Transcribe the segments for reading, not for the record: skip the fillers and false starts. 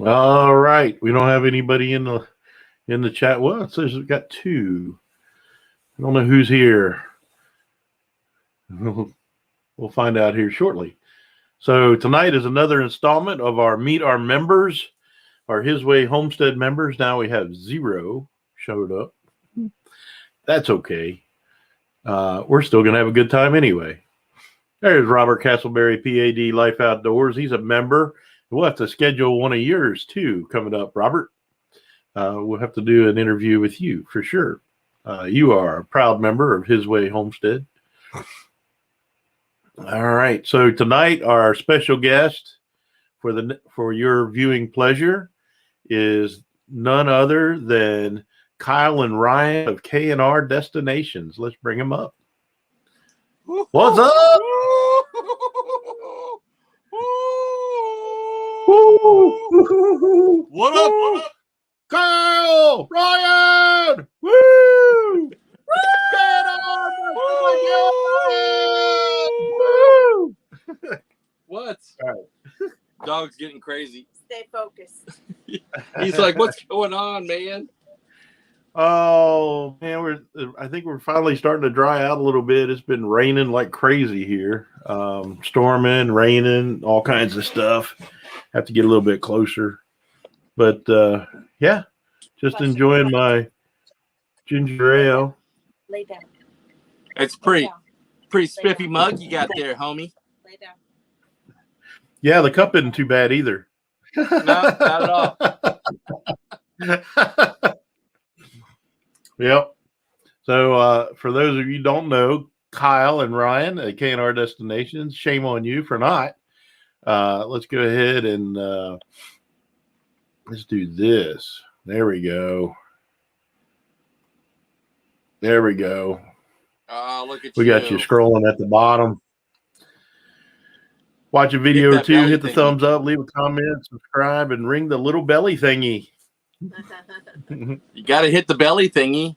All right. We don't have anybody in the chat. Well, it says we've got two. I don't know who's here. We'll find out here shortly. So tonight is another installment of our Meet Our Members, our His Way Homestead members. Now we have 0 showed up. That's okay. We're still going to have a good time anyway. There's Robert Castleberry, PAD Life Outdoors. He's a member. We'll have to schedule one of yours too coming up, Robert. We'll have to do an interview with you for sure. You are a proud member of His Way Homestead. All right. So tonight, our special guest for your viewing pleasure is none other than Kyle and Ryan of K&R Destinations. Let's bring them up. What's up? What up? What up? Kyle! Ryan! Woo! Get on! Woo! What? All right. Dog's getting crazy. Stay focused. He's like, what's going on, man? Oh man, I think we're finally starting to dry out a little bit. It's been raining like crazy here. Storming, raining, all kinds of stuff. Have to get a little bit closer. But yeah, just enjoying my ginger ale. Lay down. It's pretty spiffy mug you got there, homie. Lay down. Yeah, the cup isn't too bad either. No, not at all. Yep. So for those of you who don't know, Kyle and Ryan at K&R Destinations, shame on you for not. Let's go ahead and let's do this. There we go. There we go. Oh, look at We got you scrolling at the bottom. Watch a video or two, hit the thumbs up, leave a comment, subscribe, and ring the little belly thingy. You got to hit the belly thingy.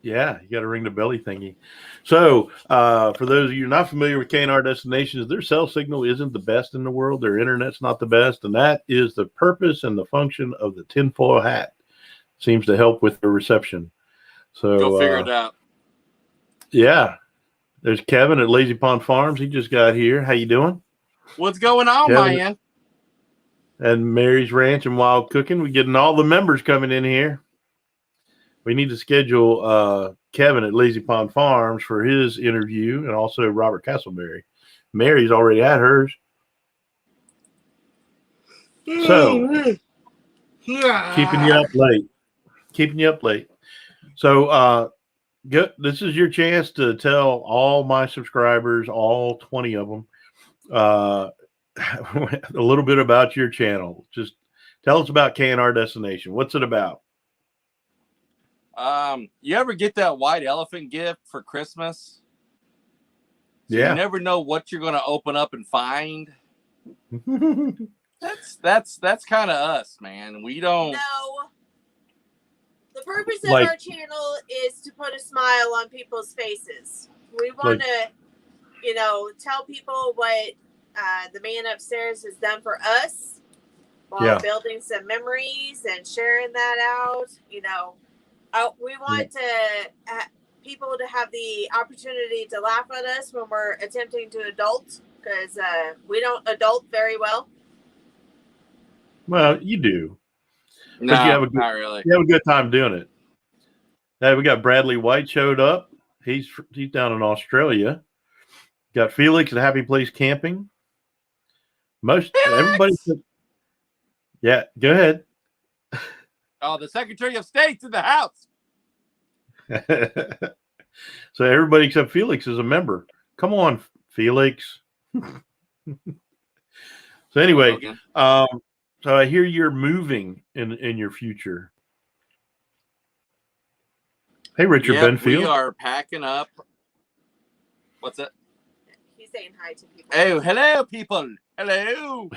Yeah, you got to ring the belly thingy. So, for those of you not familiar with K&R Destinations, their cell signal isn't the best in the world. Their internet's not the best, and that is the purpose and the function of the tinfoil hat. Seems to help with the reception. So go figure it out. Yeah, there's Kevin at Lazy Pond Farms. He just got here. How you doing? What's going on, Kevin, man? And Mary's Ranch and Wild Cooking. We're getting all the members coming in here. We need to schedule Kevin at Lazy Pond Farms for his interview, and also Robert Castleberry. Mary's already had hers. So, keeping you up late. Keeping you up late. So, this is your chance to tell all my subscribers, all 20 of them, a little bit about your channel. Just tell us about K&R Destination. What's it about? You ever get that white elephant gift for Christmas? So Yeah. You never know what you're going to open up and find. That's kind of us, man. We don't. No. The purpose of our channel is to put a smile on people's faces. We want to, tell people what the man upstairs has done for us while building some memories and sharing that out. We want people to have the opportunity to laugh at us when we're attempting to adult, because we don't adult very well. Well, you do. No, but not really. You have a good time doing it. Hey, we got Bradley White showed up. He's down in Australia. Got Felix at Happy Place Camping. Everybody. Yeah, go ahead. Oh, the Secretary of State's in the house. So everybody except Felix is a member. Come on, Felix. So anyway, so I hear you're moving in your future. Hey, Richard Benfield. We are packing up. What's that? He's saying hi to people. Oh, hello, people. Hello.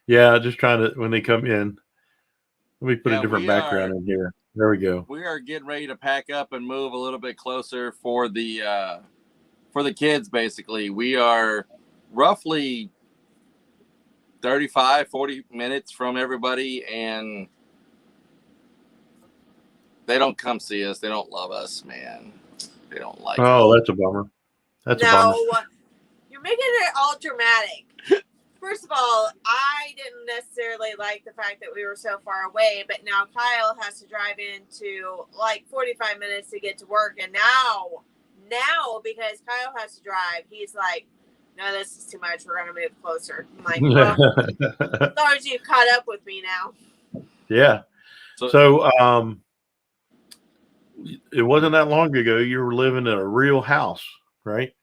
Yeah, just trying to, when they come in. Let me put a different background in here. There we go. We are getting ready to pack up and move a little bit closer for the kids, basically. We are roughly 35, 40 minutes from everybody, and they don't come see us. They don't love us, man. They don't like us. Oh, that's a bummer. That's a bummer. No, you're making it all dramatic. First of all, I didn't necessarily like the fact that we were so far away, but now Kyle has to drive into like 45 minutes to get to work. And now because Kyle has to drive, he's like, no, this is too much. We're going to move closer. I'm like, well, as long as you caught up with me now. Yeah. So, it wasn't that long ago you were living in a real house, right?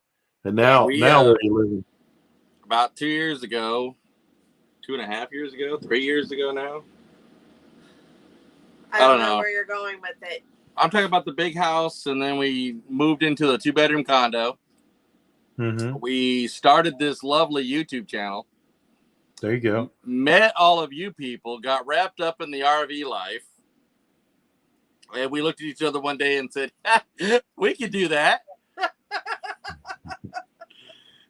And now where are you living? About 2 years ago, 2.5 years ago, 3 years ago now. I don't know where you're going with it. I'm talking about the big house, and then we moved into the 2-bedroom condo. Mm-hmm. We started this lovely YouTube channel. There you go. Met all of you people, got wrapped up in the RV life. And we looked at each other one day and said, we could do that.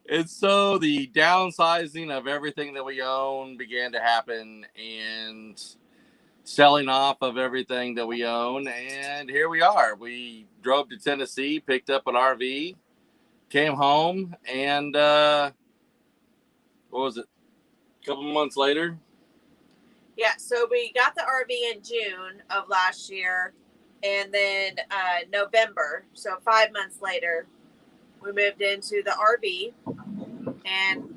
And so the downsizing of everything that we own began to happen, and selling off of everything that we own. And here we are. We drove to Tennessee, picked up an RV, came home, and what was it? A couple months later? Yeah, so we got the RV in June of last year, and then November, so 5 months later, we moved into the RV, and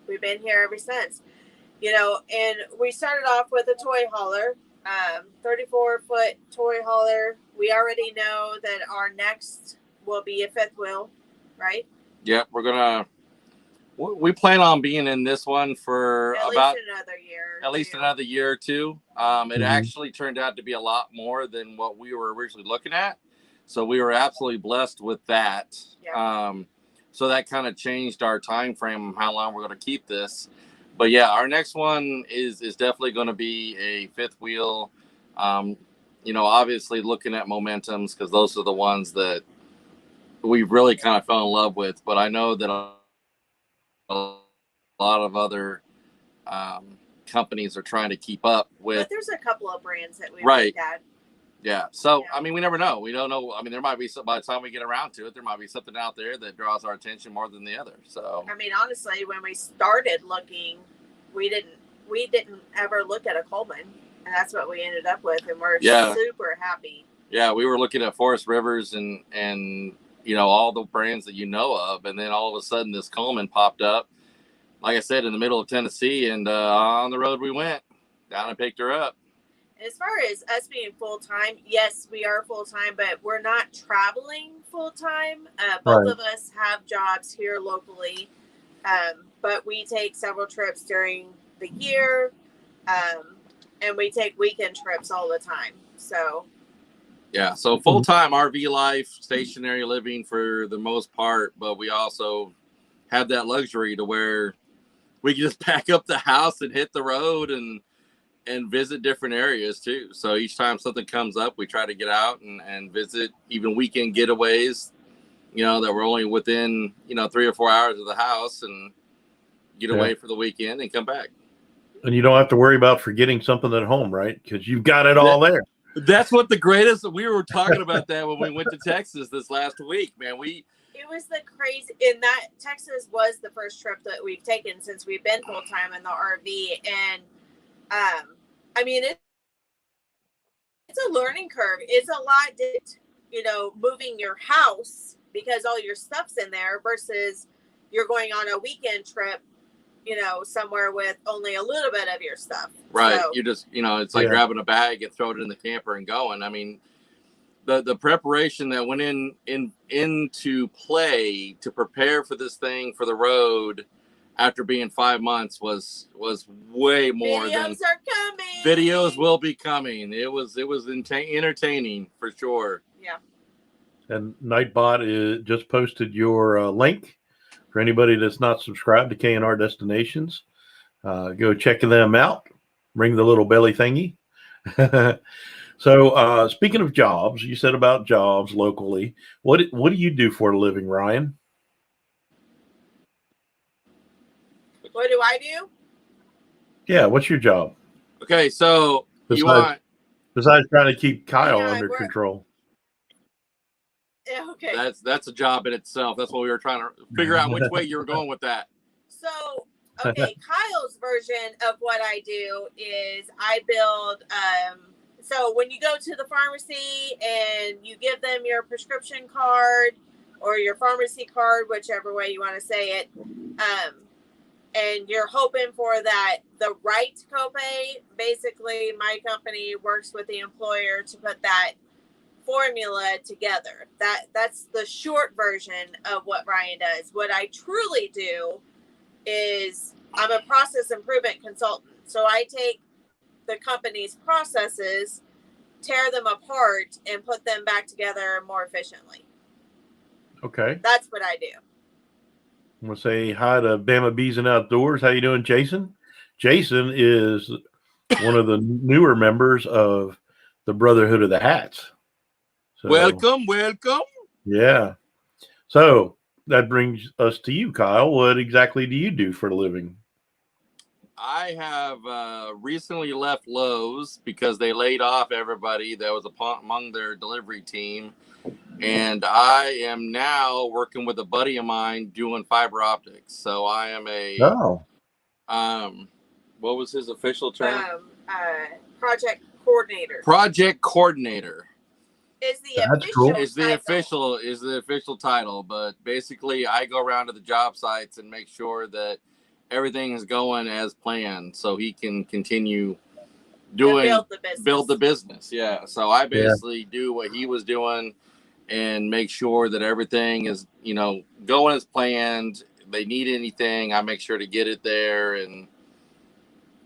we've been here ever since. You know, and we started off with a toy hauler, 34-foot toy hauler. We already know that our next will be a fifth wheel, right? Yep, we plan on being in this one for at about least another year. At least another year or two. It actually turned out to be a lot more than what we were originally looking at. So we were absolutely blessed with that. Yeah. So that kind of changed our time frame of how long we're going to keep this. But yeah, our next one is definitely going to be a fifth wheel. You know, obviously looking at Momentums, because those are the ones that we really kind of fell in love with. But I know that a lot of other companies are trying to keep up with. But there's a couple of brands that we right. looked at. Yeah. So, yeah. I mean, we never know. We don't know. I mean, there might be some, by the time we get around to it, there might be something out there that draws our attention more than the other. So, I mean, honestly, when we started looking, we didn't ever look at a Coleman, and that's what we ended up with. And we're super happy. Yeah. We were looking at Forest Rivers and, you know, all the brands that you know of. And then all of a sudden this Coleman popped up, like I said, in the middle of Tennessee, and on the road we went down and picked her up. As far as us being full-time, yes, we are full-time, but we're not traveling full-time. Both of us have jobs here locally, but we take several trips during the year, and we take weekend trips all the time. So, yeah, so full-time RV life, stationary living for the most part, but we also have that luxury to where we can just pack up the house and hit the road and visit different areas too. So each time something comes up, we try to get out and visit, even weekend getaways, you know, that we're only within, you know, 3 or 4 hours of the house, and get away for the weekend and come back. And you don't have to worry about forgetting something at home, right? Because you've got it all there. That's what the greatest, we were talking about that when we went to Texas this last week, man. It was the crazy, in that Texas was the first trip that we've taken since we've been full-time in the RV. And, I mean, it's a learning curve. It's a lot, you know, moving your house because all your stuff's in there versus you're going on a weekend trip, you know, somewhere with only a little bit of your stuff. Right. So, You just, you know, it's like grabbing a bag and throwing it in the camper and going. I mean, the preparation that went into play to prepare for this thing for the road after being 5 months was way more than videos are coming. Videos will be coming. It was entertaining for sure. Yeah. And Nightbot just posted your link for anybody that's not subscribed to K&R Destinations. Go check them out. Ring the little belly thingy. So speaking of jobs, you said about jobs locally. What do you do for a living, Ryan? What do I do? Yeah, what's your job? Okay, so you Besides, want besides trying to keep Kyle Yeah, under control. Okay. that's a job in itself. That's what we were trying to figure out which way you were going with that. So, okay, Kyle's version of what I do is I build. So when you go to the pharmacy and you give them your prescription card or your pharmacy card, whichever way you want to say it, and you're hoping for that the right copay. Basically, my company works with the employer to put that formula together. That's the short version of what Ryan does. What I truly do is I'm a process improvement consultant. So I take the company's processes, tear them apart, and put them back together more efficiently. Okay. That's what I do. I'm gonna say hi to Bama Bees and Outdoors. How you doing, Jason? Jason is one of the newer members of the Brotherhood of the Hats. So, Welcome. Yeah. So that brings us to you, Kyle. What exactly do you do for a living? I have recently left Lowe's because they laid off everybody that was among their delivery team. And I am now working with a buddy of mine doing fiber optics. So I am what was his official term? Project coordinator. Project coordinator. Is the That's official cool. Is the official title, but basically I go around to the job sites and make sure that everything is going as planned so he can continue build the business. Yeah. So I basically do what he was doing and make sure that everything is, going as planned. If they need anything, I make sure to get it there and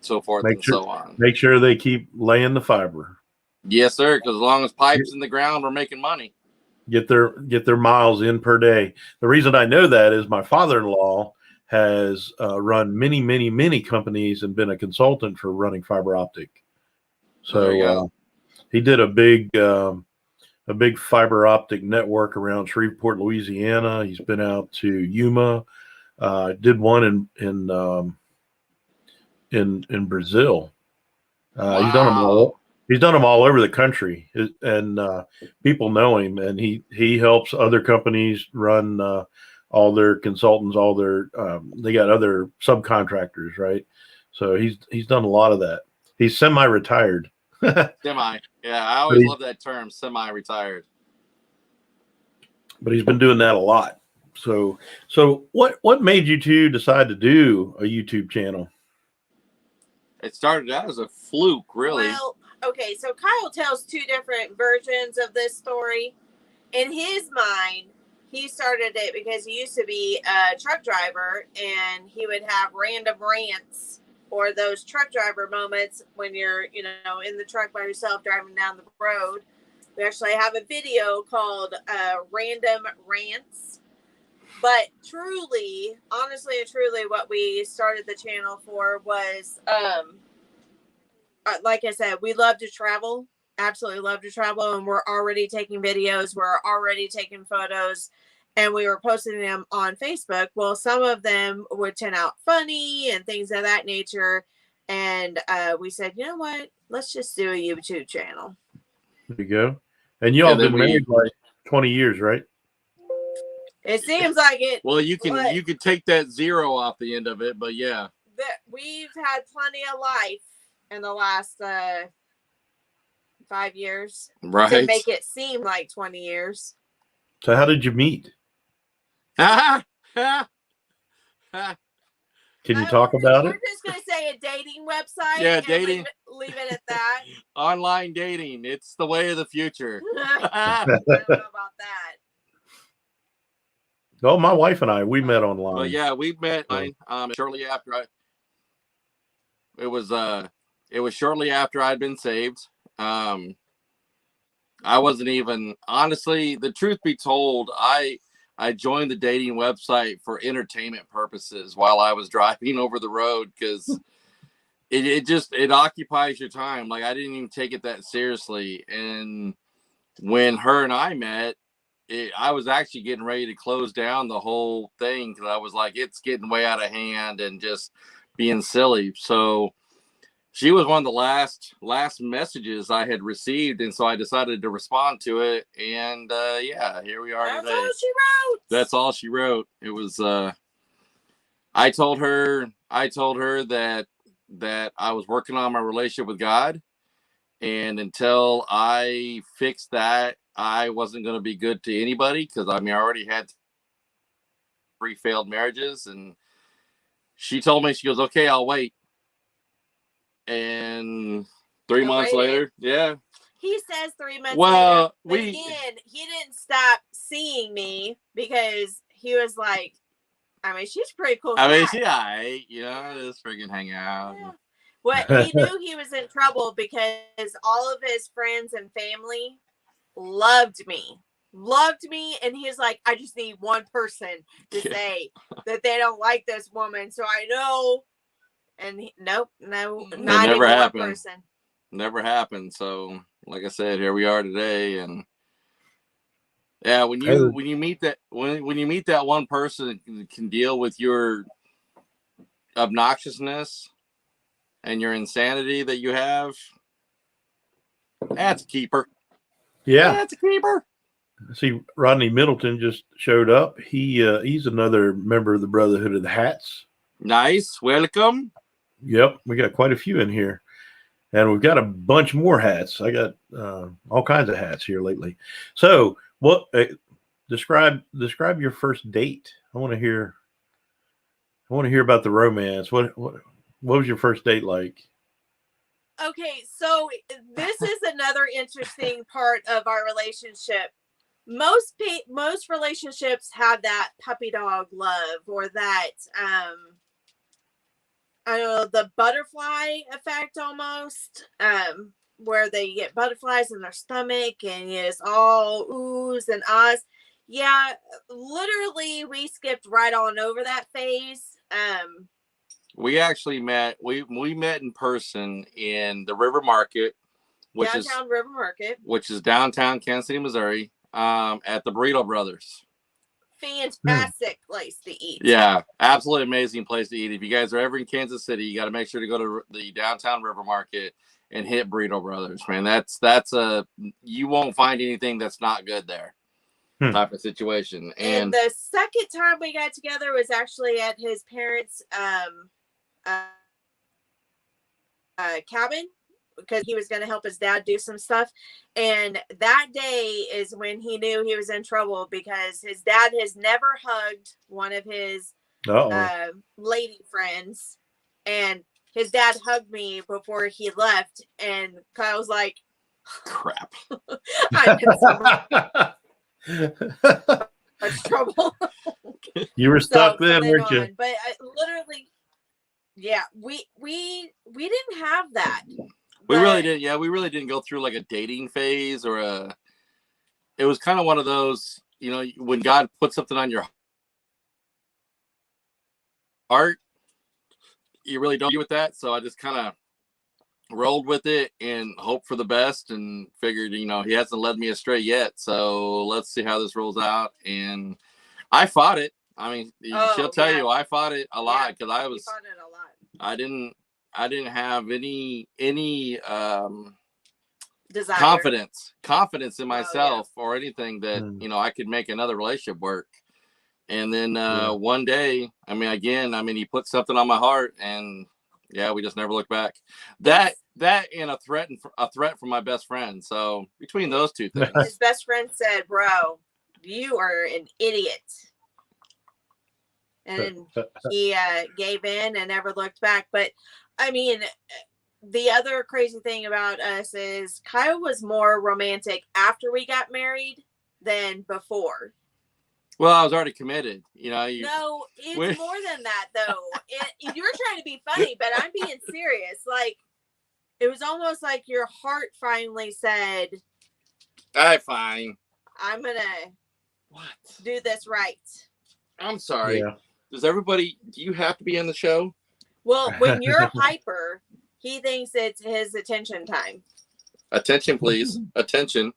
so forth so on. Make sure they keep laying the fiber. Yes, sir. Because as long as pipes in the ground, we're making money. Get their miles in per day. The reason I know that is my father-in-law has run many companies and been a consultant for running fiber optic. So he did a big fiber optic network around Shreveport, Louisiana. He's been out to Yuma. Did one in Brazil. Wow. He's done them all over the country, and people know him. And he helps other companies run all their consultants, all their they got other subcontractors, right? So he's done a lot of that. He's semi-retired. Semi, yeah. I always love that term, semi-retired. But he's been doing that a lot. So what made you two decide to do a YouTube channel? It started out as a fluke, really. Well, okay, so Kyle tells two different versions of this story. In his mind, he started it because he used to be a truck driver and he would have random rants or those truck driver moments when you're, in the truck by yourself driving down the road. We actually have a video called Random Rants. But truly, honestly and truly, what we started the channel for was, like I said, we love to travel, absolutely love to travel, and we're already taking videos, we're already taking photos, and we were posting them on Facebook. Well, some of them would turn out funny and things of that nature, and we said, you know what, let's just do a YouTube channel. There you go. And you all been married like 20 years, right? It seems like it. Well, you could take that 0 off the end of it, but yeah. We've had plenty of life in the last 5 years, right? To make it seem like 20 years. So how did you meet? Can you talk about it? We're just going to say a dating website. Yeah, dating. Leave it at that. Online dating. It's the way of the future. I don't know about that. Oh, my wife and I, we met online. Well, yeah, we met shortly after it was shortly after I'd been saved. I wasn't even, honestly, the truth be told, I joined the dating website for entertainment purposes while I was driving over the road because it occupies your time. Like, I didn't even take it that seriously. And when her and I met, I was actually getting ready to close down the whole thing because I was like, it's getting way out of hand and just being silly. So she was one of the last messages I had received, and so I decided to respond to it. And yeah, here we are That's today. all she wrote. That's all she wrote. It was. I told her that I was working on my relationship with God, and until I fixed that, I wasn't going to be good to anybody, because I already had 3 failed marriages. And she told me, she goes, "Okay, I'll wait." And 3 months later, yeah. He says 3 months later. Well, but again, he didn't stop seeing me because he was like, she's pretty cool. She alright, just freaking hang out. Yeah. Well, he knew he was in trouble because all of his friends and family loved me, and he was like, I just need one person to say that they don't like this woman, so I know. And nope, not never even happened. one person. Never happened. So, like I said, here we are today. And yeah, when you meet that one person that can deal with your obnoxiousness and your insanity that you have, that's a keeper. Yeah, that's a keeper. See, Rodney Middleton just showed up. He's another member of the Brotherhood of the Hats. Nice, welcome. Yep, we got quite a few in here, and we've got a bunch more hats. I got all kinds of hats here lately. So, what describe your first date? I want to hear about the romance. What was your first date like? Okay, so this is another interesting part of our relationship. Most relationships have that puppy dog love, or that I don't know, the butterfly effect almost, where they get butterflies in their stomach and it's all oohs and ahs. Yeah, literally, we skipped right on over that phase. We actually met. We met in person in the River Market, downtown River Market, which is downtown Kansas City, Missouri, at the Burrito Brothers. Fantastic place to eat. Yeah, absolutely amazing place to eat. If you guys are ever in Kansas City, you got to make sure to go to the downtown River Market and hit Burrito Brothers, man. That's you won't find anything that's not good there. Type of situation. And the second time we got together was actually at his parents' cabin, because he was going to help his dad do some stuff. And that day is when he knew he was in trouble, because his dad has never hugged one of his lady friends. And his dad hugged me before he left. And Kyle was like, crap. I'm in so much trouble. You were stuck then, weren't you? But literally, yeah, we didn't have that. We really didn't. Yeah, we really didn't go through like a dating phase or it was kind of one of those, when God puts something on your heart, you really don't deal with that. So I just kind of rolled with it and hoped for the best, and figured, he hasn't led me astray yet. So let's see how this rolls out. And I fought it. She'll tell you I fought it a lot, because I fought it a lot. I didn't have any confidence in myself or anything that I could make another relationship work. And then one day, he put something on my heart, and we just never looked back. That and a threat from my best friend. So between those two things, his best friend said, "Bro, you are an idiot." And he gave in and never looked back. But the other crazy thing about us is Kyle was more romantic after we got married than before. Well, I was already committed. No, it's more than that, though. You're trying to be funny, but I'm being serious. Like, it was almost like your heart finally said, fine. I'm going to do this right. I'm sorry. Yeah. Do you have to be on the show? Well, when you're hyper, he thinks it's his attention time. Attention, please. Attention.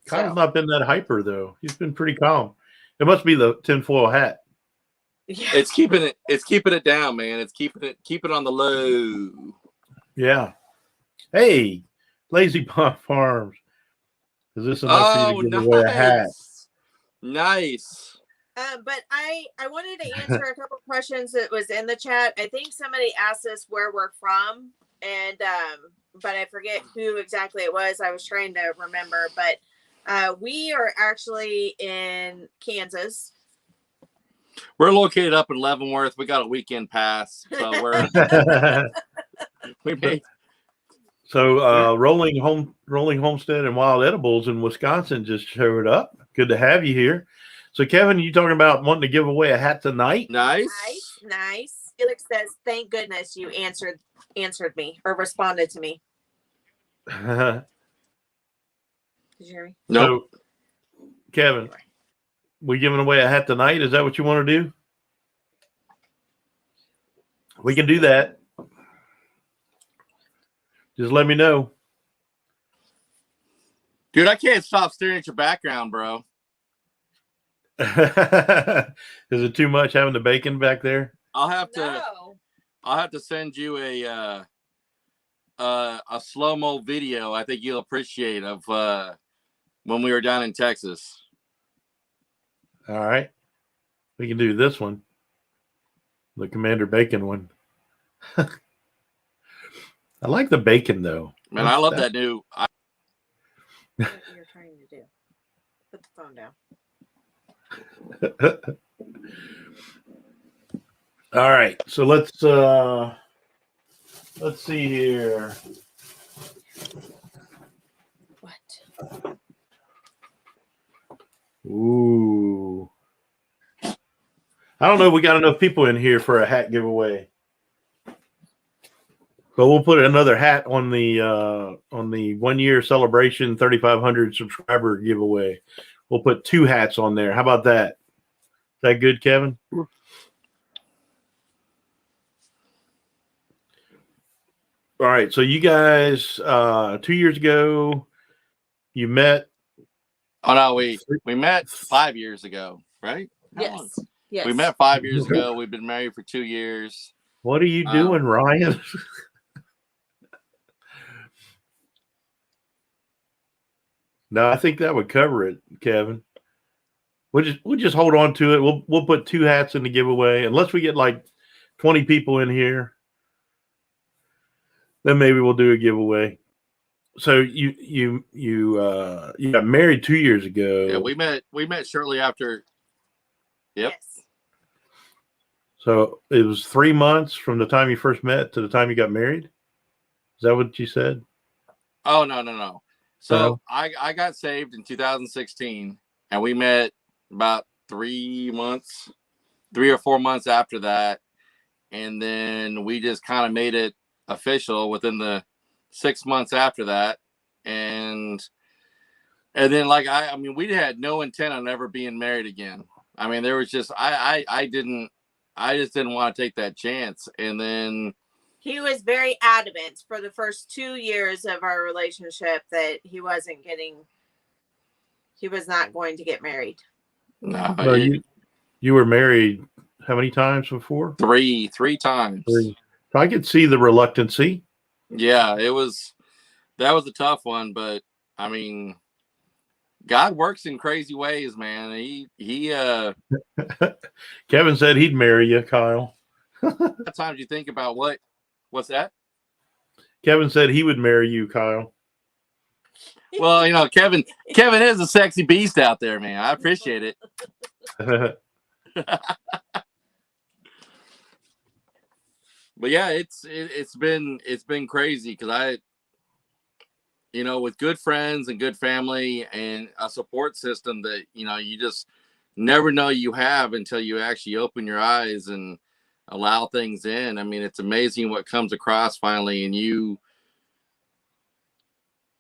Kyle's not been that hyper, though. He's been pretty calm. It must be the tinfoil hat. Yeah. It's keeping it down, man. It's keep it on the low. Yeah. Hey, Lazy Pond Farms. Is this enough for you Oh, to give away a hat? nice. But I wanted to answer a couple questions that was in the chat. I think somebody asked us where we're from, and but I forget who exactly it was. I was trying to remember, but we are actually in Kansas. We're located up in Leavenworth. We got a weekend pass, so we made. So Rolling Homestead and Wild Edibles in Wisconsin just showed up. Good to have you here. So Kevin, you talking about wanting to give away a hat tonight? Nice. Felix says, "Thank goodness you answered me or responded to me." Did you hear me? Nope. So, Kevin, we giving away a hat tonight? Is that what you want to do? We can do that. Just let me know. Dude, I can't stop staring at your background, bro. Is it too much having the bacon back there? I'll have to send you a slow-mo video I think you'll appreciate of when we were down in Texas. All right. We can do this one. The Commander Bacon one. I like the bacon though. Man, I love that new. What you're trying to do? Put the phone down. All right, so let's see here. What? Ooh, I don't know if we got enough people in here for a hat giveaway, but we'll put another hat on the 1 year celebration 3,500 subscriber giveaway. We'll put 2 hats on there. How about that? Is that good, Kevin? All right. So you guys, 2 years ago, you met. Oh no, we met 5 years ago, right? Yes. Yes. We met 5 years ago. We've been married for 2 years. What are you doing, Ryan? No, I think that would cover it, Kevin. We'll just hold on to it. We'll put 2 hats in the giveaway, unless we get like 20 people in here. Then maybe we'll do a giveaway. So you got married 2 years ago. Yeah, we met shortly after. Yep. Yes. So it was 3 months from the time you first met to the time you got married. Is that what you said? Oh no. So I got saved in 2016, and we met about 3 or 4 months after that, and then we just kind of made it official within the 6 months after that, and then like I mean we had no intent on ever being married again. I mean there was just I just didn't want to take that chance, and then he was very adamant for the first 2 years of our relationship that he was not going to get married. No, you were married how many times before? Three times. 3. So I could see the reluctancy. Yeah, that was a tough one, but I mean, God works in crazy ways, man. He Kevin said he'd marry you, Kyle. Sometimes you think about what's that? Kevin said he would marry you, Kyle. Well, you know, Kevin is a sexy beast out there, man. I appreciate it. But yeah, it's been crazy because you know, with good friends and good family and a support system that, you know, you just never know you have until you actually open your eyes and allow things in. I mean, it's amazing what comes across finally, and you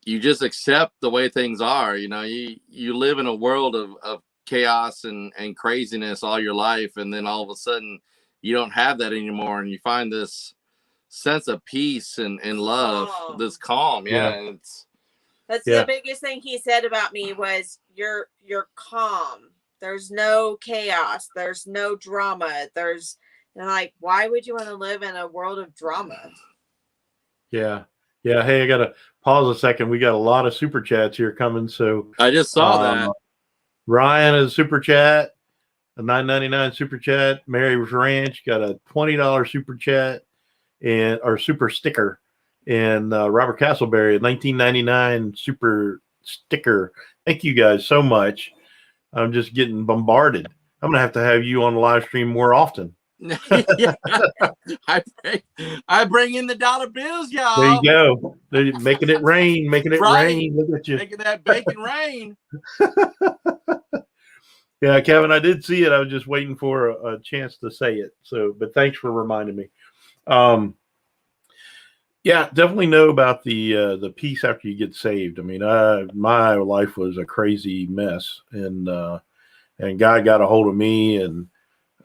just accept the way things are. You know, you live in a world of chaos and craziness all your life, and then all of a sudden you don't have that anymore, and you find this sense of peace and love, this calm. Yeah. That's the biggest thing he said about me was you're calm. There's no chaos. There's no drama. And like, why would you want to live in a world of drama? Yeah. Yeah. Hey, I got to pause a second. We got a lot of super chats here coming. So I just saw that. Ryan is super chat, a $9.99 super chat. Mary Ranch got a $20 super chat and or super sticker. And Robert Castleberry, a $19.99 super sticker. Thank you guys so much. I'm just getting bombarded. I'm going to have you on the live stream more often. Yeah. I bring in the dollar bills, y'all. There you go. They're making it rain, making it rain. Look at you. Making that bacon rain. Yeah, Kevin, I did see it. I was just waiting for a chance to say it. So, but thanks for reminding me. Yeah, definitely know about the peace after you get saved. I mean, my life was a crazy mess, and God got a hold of me, and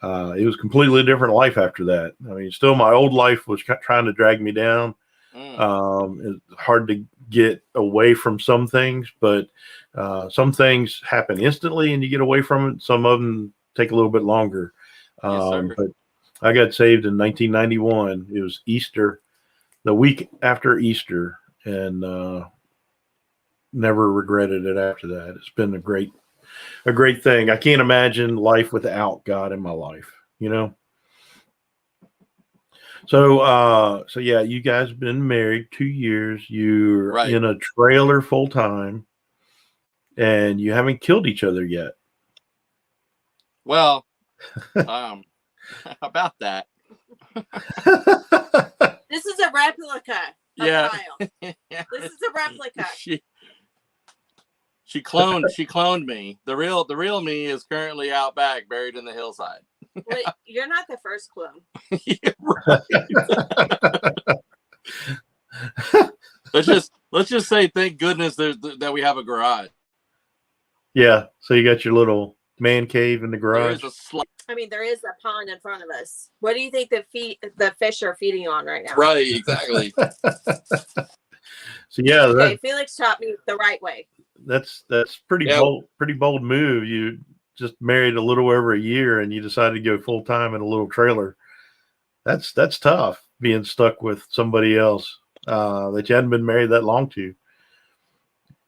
it was completely different life after that. I mean, still my old life was trying to drag me down. It's hard to get away from some things, but some things happen instantly and you get away from it. Some of them take a little bit longer. But I got saved in 1991. It was Easter, the week after Easter, and never regretted it after that. It's been a great thing. I can't imagine life without God in my life, you know? So yeah, you guys have been married 2 years. You're in a trailer full time, and you haven't killed each other yet. Well, how about that? This is a replica. Yeah. This is a replica. She cloned me. The real me is currently out back, buried in the hillside. Wait, you're not the first clone. Yeah, right. let's just say thank goodness that we have a garage. Yeah, so you got your little man cave in the garage. There is a pond in front of us. What do you think the fish are feeding on right now? Right, exactly. So yeah, okay, Felix taught me the right way. That's pretty bold move. You just married a little over a year and you decided to go full time in a little trailer. That's tough, being stuck with somebody else that you hadn't been married that long to.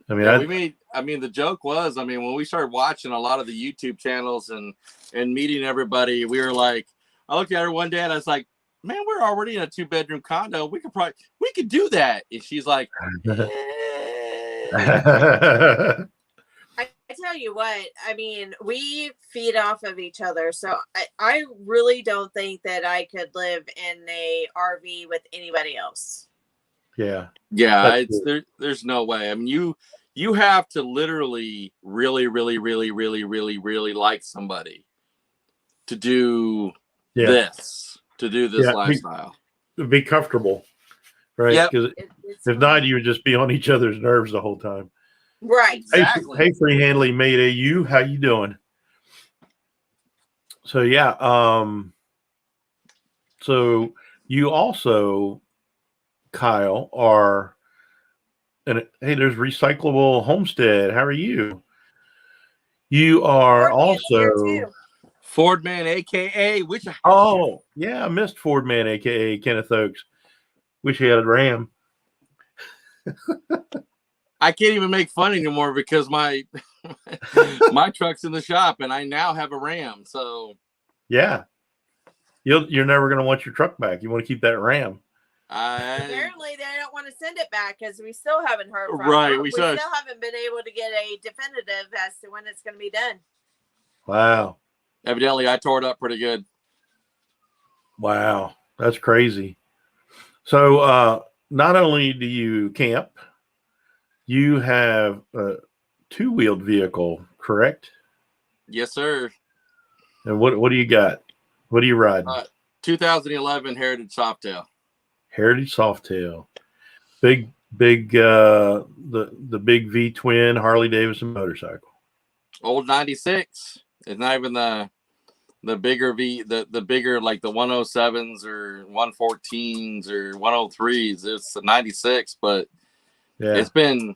I mean, the joke was, when we started watching a lot of the YouTube channels and meeting everybody, we were like, I looked at her one day and I was like, man, we're already in a 2-bedroom condo. We could do that. And she's like, I tell you what, we feed off of each other. So I really don't think that I could live in a RV with anybody else. Yeah. Yeah. There's no way. You have to literally really, really, really, really, really, really like somebody to do this lifestyle. Be comfortable. Right. Because if not, you would just be on each other's nerves the whole time. Right. Exactly. Hey, Free Handley Mayday, how you doing? So yeah, so you also, Kyle, are hey, there's Recyclable Homestead. How are you? You are also Ford Man, aka I missed Ford Man, aka Kenneth Oakes. Wish he had a Ram. I can't even make fun anymore because my truck's in the shop and I now have a Ram. So yeah, you're never going to want your truck back. You want to keep that Ram. Apparently, they don't want to send it back because we still haven't heard from them. We still haven't been able to get a definitive as to when it's going to be done. Wow. Evidently, I tore it up pretty good. Wow, that's crazy. So, not only do you camp, you have a 2-wheeled vehicle, correct? Yes, sir. And what do you got? What are you riding? 2011 Heritage Softail. Heritage Softail. Big the big V twin Harley Davidson motorcycle. Old 96. It's not even the bigger the bigger like the 107s or 114s or 103s. It's the 96, but yeah, it's been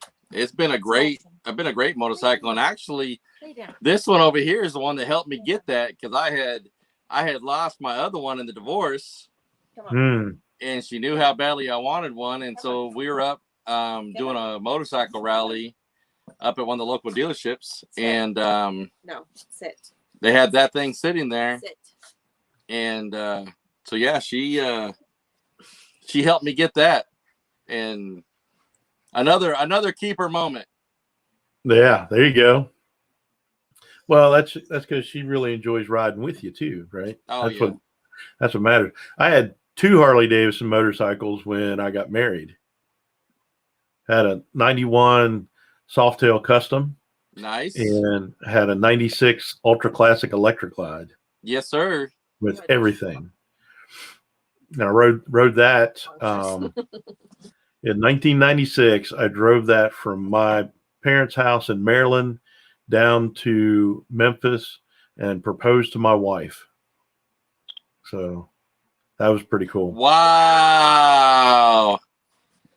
a great motorcycle. And actually this one over here is the one that helped me get that because I had lost my other one in the divorce. and she knew how badly I wanted one. And so we were up doing a motorcycle rally up at one of the local dealerships. And no, sit. They had that thing sitting there. Sit. And so, yeah, she helped me get that. And another keeper moment. Yeah, there you go. Well, that's because she really enjoys riding with you too, right? Oh, yeah. That's what matters. I had 2 Harley Davidson motorcycles when I got married. Had a 91 Softail Custom. Nice. And had a 96 Ultra Classic Electric Glide. Yes, sir. With everything. And I rode that in 1996. I drove that from my parents' house in Maryland down to Memphis and proposed to my wife. So that was pretty cool. Wow.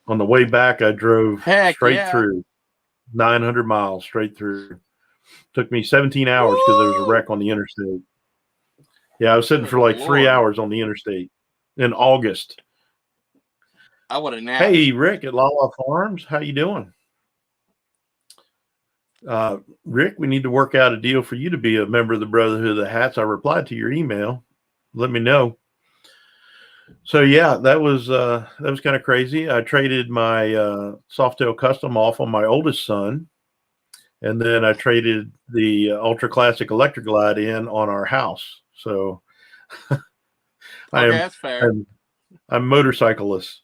On the way back, I drove straight through 900 miles straight through. Took me 17 hours because there was a wreck on the interstate. Yeah, I was sitting for like 3 hours on the interstate in August. I would have napped. Hey, Rick at Lala Farms, how you doing? Rick, we need to work out a deal for you to be a member of the Brotherhood of the Hats. I replied to your email. Let me know. So yeah, that was kind of crazy. I traded my Softail Custom off on my oldest son, and then I traded the Ultra Classic Electric Glide in on our house. So that's fair. I'm motorcyclist.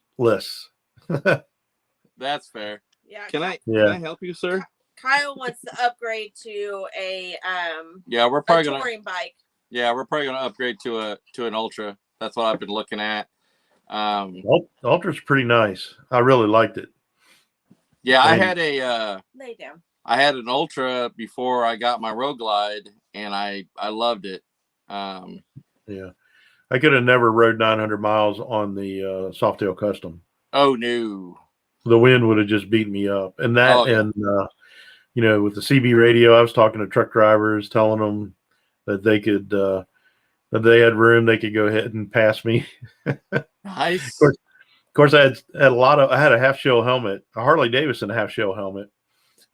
That's fair. Yeah. Can I help you, sir? Kyle wants to upgrade to a we're probably touring bike. Yeah, we're probably gonna upgrade to an Ultra. That's what I've been looking at. Ultra's pretty nice. I really liked it. Yeah, I had a lay down. I had an Ultra before I got my Road Glide, and I loved it. Yeah, I could have never rode 900 miles on the Softail Custom. Oh no, the wind would have just beaten me up. And that, and with the CB radio, I was talking to truck drivers, telling them that they could, that they had room, they could go ahead and pass me. Nice. Of course, I had a half shell helmet, a Harley Davidson half shell helmet,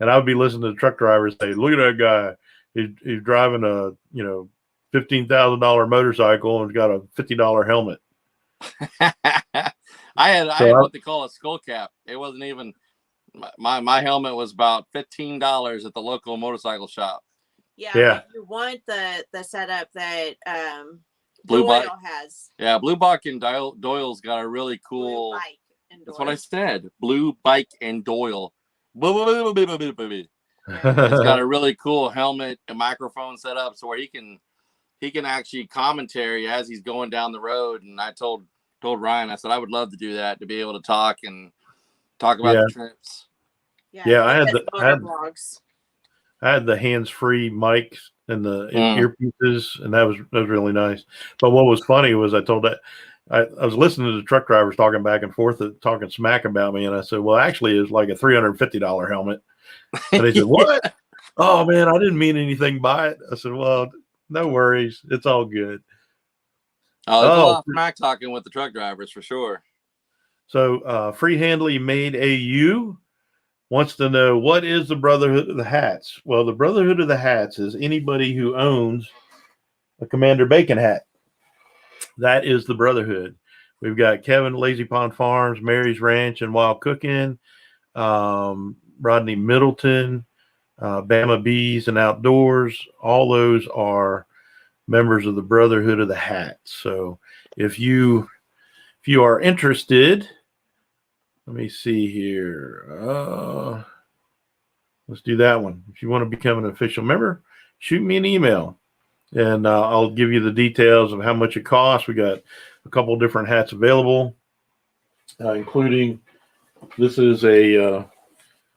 and I would be listening to the truck drivers say, "Look at that guy. He's driving a $15,000 motorcycle and got a $50 helmet." I had what they call a skull cap. It wasn't even my helmet was about $15 at the local motorcycle shop. Yeah. You want the setup that Blue Doyle Bike has. Yeah, Blue Bike and Doyle's got a really cool. Blue Bike and Doyle. That's what I said. Blue Bike and Doyle. It's got a really cool helmet, a microphone set up, so where he can actually commentary as he's going down the road. And I told Ryan, I said I would love to do that, to be able to talk about the trips. Yeah, I had the hands-free mics and the earpieces, and that was really nice. But what was funny was I was listening to the truck drivers talking back and forth, talking smack about me, and I said, "Well, actually, it's like a $350 helmet." And they said, "What? Oh man, I didn't mean anything by it." I said, "Well, no worries, it's all good." Oh, there's a lot of smack talking with the truck drivers for sure. So, Free Handley Made AU wants to know, what is the Brotherhood of the Hats? Well, the Brotherhood of the Hats is anybody who owns a Commander Bacon hat. That is the Brotherhood. We've got Kevin at Lazy Pond Farms, Mary's Ranch and Wild Cooking, Rodney Middleton, Bama Bees and Outdoors. All those are members of the Brotherhood of the Hat. So if you are interested, let me see here. Let's do that one. If you want to become an official member, shoot me an email, and I'll give you the details of how much it costs. We got a couple of different hats available, including this is a. I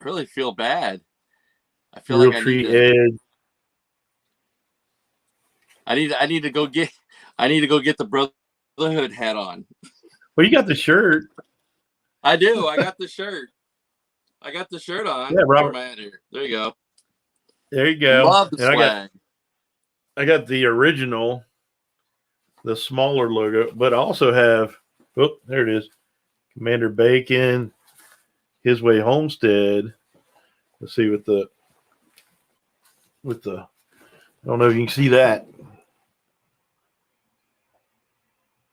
really feel bad. I feel Real like Tree Edge. I need to go get the Brotherhood hat on. Well, you got the shirt. I do. I got the shirt. I got the shirt on. Yeah, Robert. Here. There you go. There you go. Love the swag. I got the original, the smaller logo, but I also have Oh, there it is. Commander Bacon, His Way Homestead. Let's see with the. I don't know if you can see that.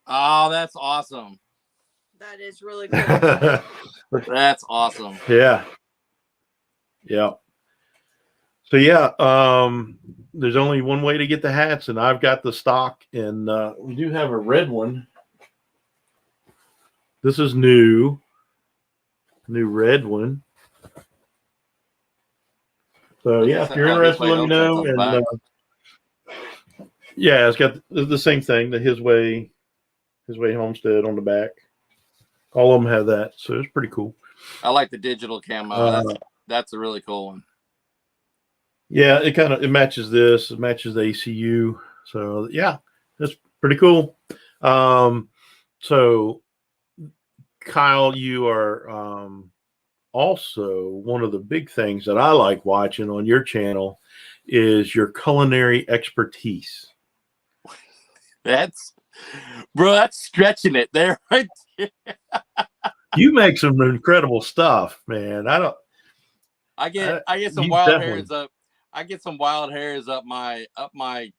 Oh, that's awesome. That is really cool. That's awesome. Yeah. Yeah. So yeah, there's only one way to get the hats, and I've got the stock, and we do have a red one. This is new red one. So yeah, if you're interested, let me know. And yeah, it's got the same thing, the His Way Homestead on the back. All of them have that, so it's pretty cool. I like the digital camo. That's a really cool one. Yeah, it matches this. It matches the ACU. So yeah, that's pretty cool. So Kyle, you are also one of the big things that I like watching on your channel is your culinary expertise. That's stretching it there, right there. You make some incredible stuff, man. I get some wild hairs up. I get some wild hairs up my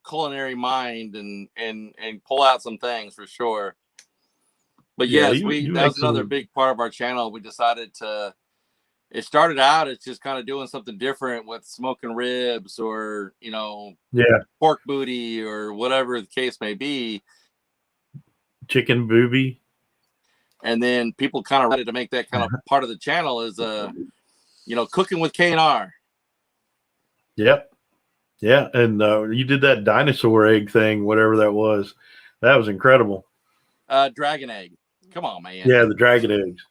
culinary mind and pull out some things for sure. But yes, that was another big part of our channel. We decided to. It started out as just kind of doing something different with smoking ribs or pork booty or whatever the case may be. Chicken booby. And then people kind of wanted to make that kind of part of the channel is cooking with K&R. Yep. Yeah, and you did that dinosaur egg thing, whatever that was. That was incredible. Dragon egg. Come on, man. Yeah, the dragon eggs.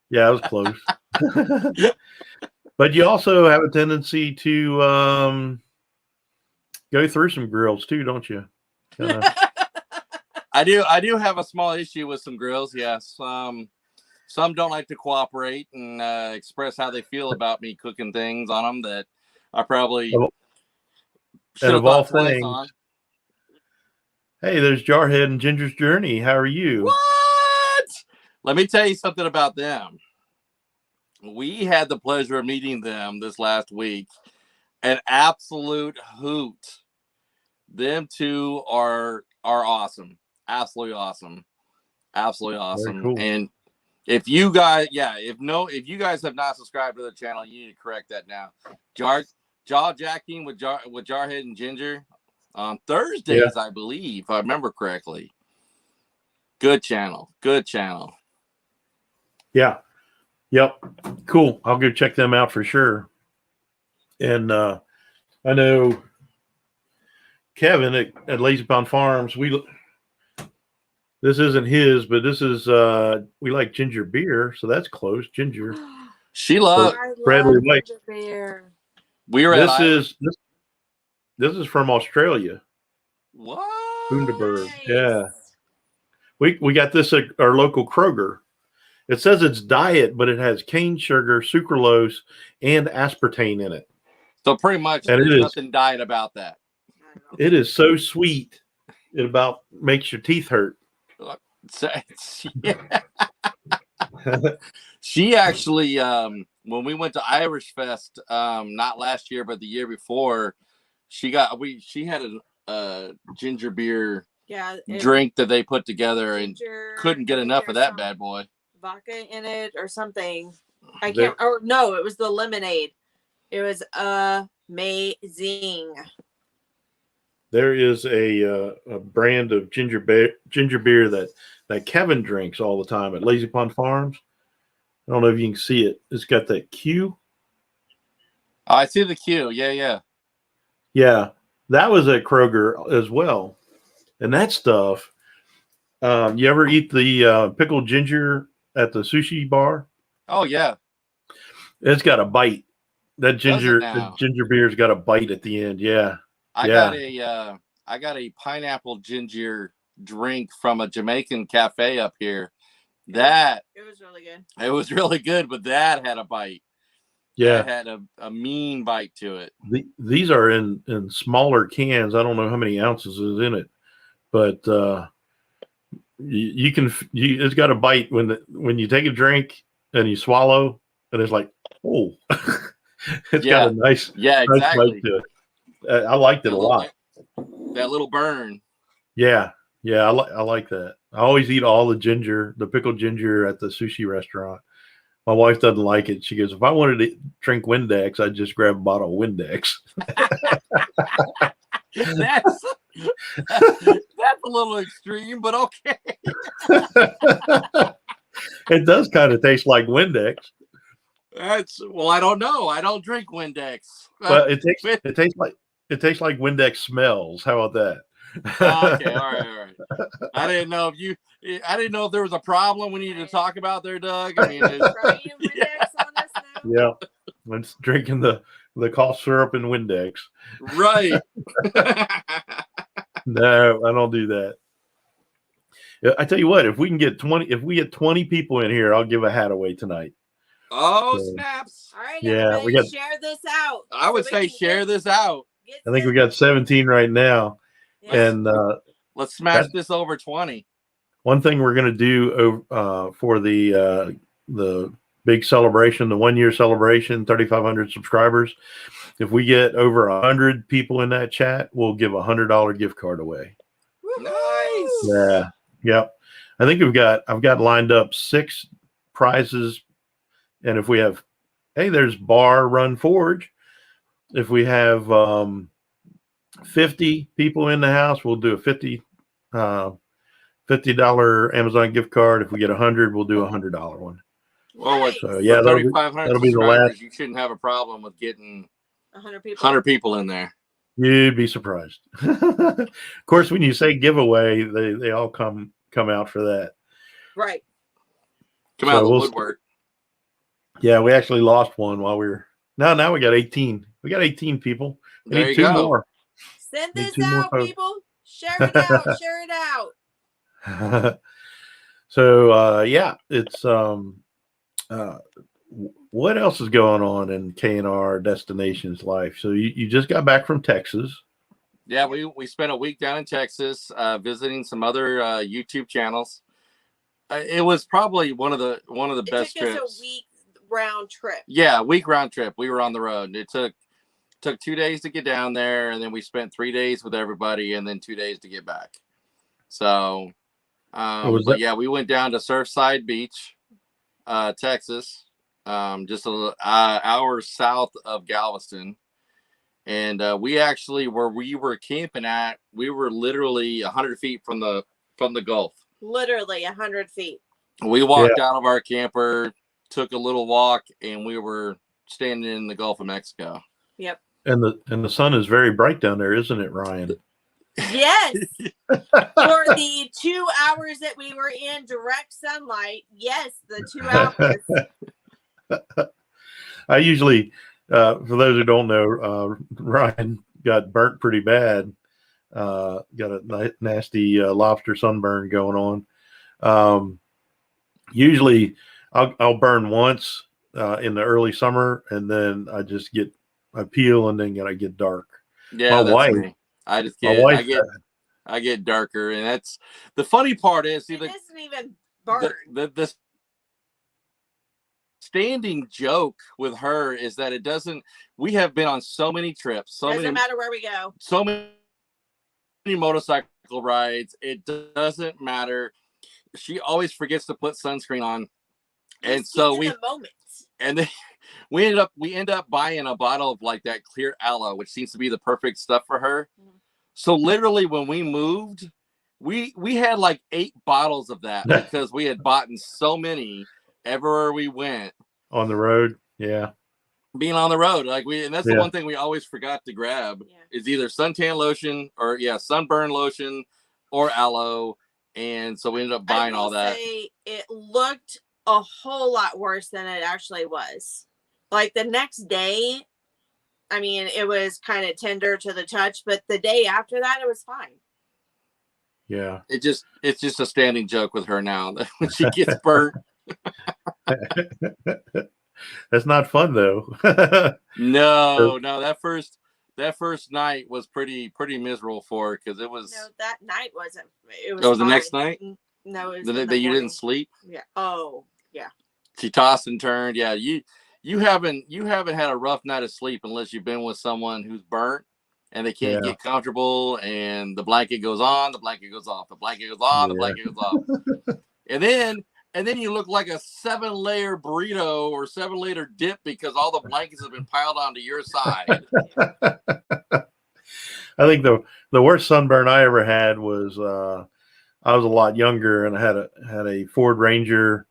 Yeah, I was close. But you also have a tendency to go through some grills too, don't you? I do have a small issue with some grills. Yes. Some don't like to cooperate and express how they feel about me cooking things on them that I probably should have thought twice on. Hey, there's Jarhead and Ginger's Journey. How are you? What? Let me tell you something about them. We had the pleasure of meeting them this last week. An absolute hoot. Them two are awesome. Absolutely awesome. Absolutely awesome. Cool. And if you guys have not subscribed to the channel, you need to correct that now. Jaw jacking with Jarhead and Ginger on Thursdays, I believe, if I remember correctly. Good channel. Good channel. Yeah. Yep. Cool. I'll go check them out for sure. And I know Kevin at Lazy Pond Farms, this isn't his, but this is we like ginger beer, so that's close. Ginger. She loves Bradley White. Ginger beer. We were this is from Australia. What? Bundaberg. Nice. Yeah. We got this at our local Kroger. It says it's diet, but it has cane sugar, sucralose, and aspartame in it. So pretty much there's nothing diet about that. It is so sweet. It about makes your teeth hurt. She actually, when we went to Irish Fest, not last year, but the year before, she had a ginger beer drink that they put together and couldn't get enough of that bad boy. Vodka in it or something. I can't. Or no, it was the lemonade. It was amazing. There is a brand of ginger beer that Kevin drinks all the time at Lazy Pond Farms. I don't know if you can see it. It's got that Q. Oh, I see the Q. Yeah. Yeah, that was at Kroger as well. And that stuff. You ever eat the pickled ginger at the sushi bar? Oh yeah. It's got a bite. The ginger beer's got a bite at the end. Yeah. I got a pineapple ginger drink from a Jamaican cafe up here. It was really good. It was really good, but that had a bite. Yeah. It had a mean bite to it. These are in smaller cans. I don't know how many ounces is in it, but you can it's got a bite when you take a drink and you swallow, and it's like, oh, it's got a nice exactly. bite to it. I liked it a lot. That little burn. Yeah, I like that. I always eat all the pickled ginger at the sushi restaurant. My wife doesn't like it. She goes, if I wanted to drink Windex, I'd just grab a bottle of Windex. That's a little extreme, but okay. It does kind of taste like Windex. I don't know. I don't drink Windex. But it tastes like Windex smells. How about that? Okay, all right. I didn't know if there was a problem we needed to talk about there, Doug. I mean, Windex on us now? Yeah, it's drinking the cough syrup and Windex. Right. No, I don't do that. I tell you what, if we get 20 people in here, I'll give a hat away tonight. Oh, snaps. All right, yeah, we got share this out. I would say share this out. I think we got 17 right now. Yeah. And let's smash this over 20. One thing we're going to do for the big celebration, the 1-year celebration, 3,500 subscribers. If we get over 100 people in that chat, we'll give $100 gift card away. Nice. Yeah. Yep. I think I've got lined up 6 prizes. And if we have, there's Bar Run Forge. If we have 50 people in the house, we'll do a $50 Amazon gift card. If we get 100, we'll do a $100 one. Well, so yeah, 3,500 that'll be the last. You shouldn't have a problem with getting 100 people in there. You'd be surprised. Of course, when you say giveaway, they all come out for that. Right. Come out of the woodwork. Yeah, we actually lost one while we were. Now we got 18. We got 18 people. We need 2 more. Send this out, people. Share it out. Share it out. So yeah, it's what else is going on in K&R Destinations life? So you just got back from Texas. Yeah, we spent a week down in Texas visiting some other YouTube channels. It was probably one of the best trips. It took us a week round trip. Yeah, week round trip. We were on the road. It took 2 days to get down there, and then we spent 3 days with everybody, and then 2 days to get back. So, yeah, we went down to Surfside Beach, Texas, just a hour south of Galveston, and we actually where we were camping at, we were literally 100 feet from the Gulf. Literally 100 feet. We walked out of our camper, took a little walk, and we were standing in the Gulf of Mexico. Yep. And the sun is very bright down there, isn't it, Ryan? Yes. For the 2 hours that we were in direct sunlight, yes, the 2 hours. I usually, for those who don't know, Ryan got burnt pretty bad. Got a nasty lobster sunburn going on. Usually I'll burn once in the early summer, and then I peel, and then I get dark. Yeah, that's me. I get darker, and that's the funny part is it isn't even burn. The standing joke with her is that it doesn't. We have been on so many trips, doesn't matter where we go, so many motorcycle rides. It doesn't matter. She always forgets to put sunscreen on, and so we then we end up buying a bottle of like that clear aloe, which seems to be the perfect stuff for her. Mm-hmm. So literally when we moved, we had like 8 bottles of that because we had bought so many everywhere we went on the road. Yeah. Being on the road, and that's the one thing we always forgot to grab is either suntan lotion or sunburn lotion or aloe. And so we ended up buying all that. It looked a whole lot worse than it actually was. Like the next day, I mean, it was kind of tender to the touch, but the day after that, it was fine. Yeah. It's just a standing joke with her now that when she gets burnt. That's not fun though. No, that first night was pretty miserable for her because it was. No, that night wasn't. It was the next night. No, it was that you didn't sleep. Yeah. Oh, yeah. She tossed and turned. Yeah, you haven't had a rough night of sleep unless you've been with someone who's burnt and they can't get comfortable, and the blanket goes on, the blanket goes off, the blanket goes on, the blanket goes off, and then you look like a 7-layer burrito or 7-layer dip because all the blankets have been piled onto your side. I think the worst sunburn I ever had was I was a lot younger, and I had a Ford Ranger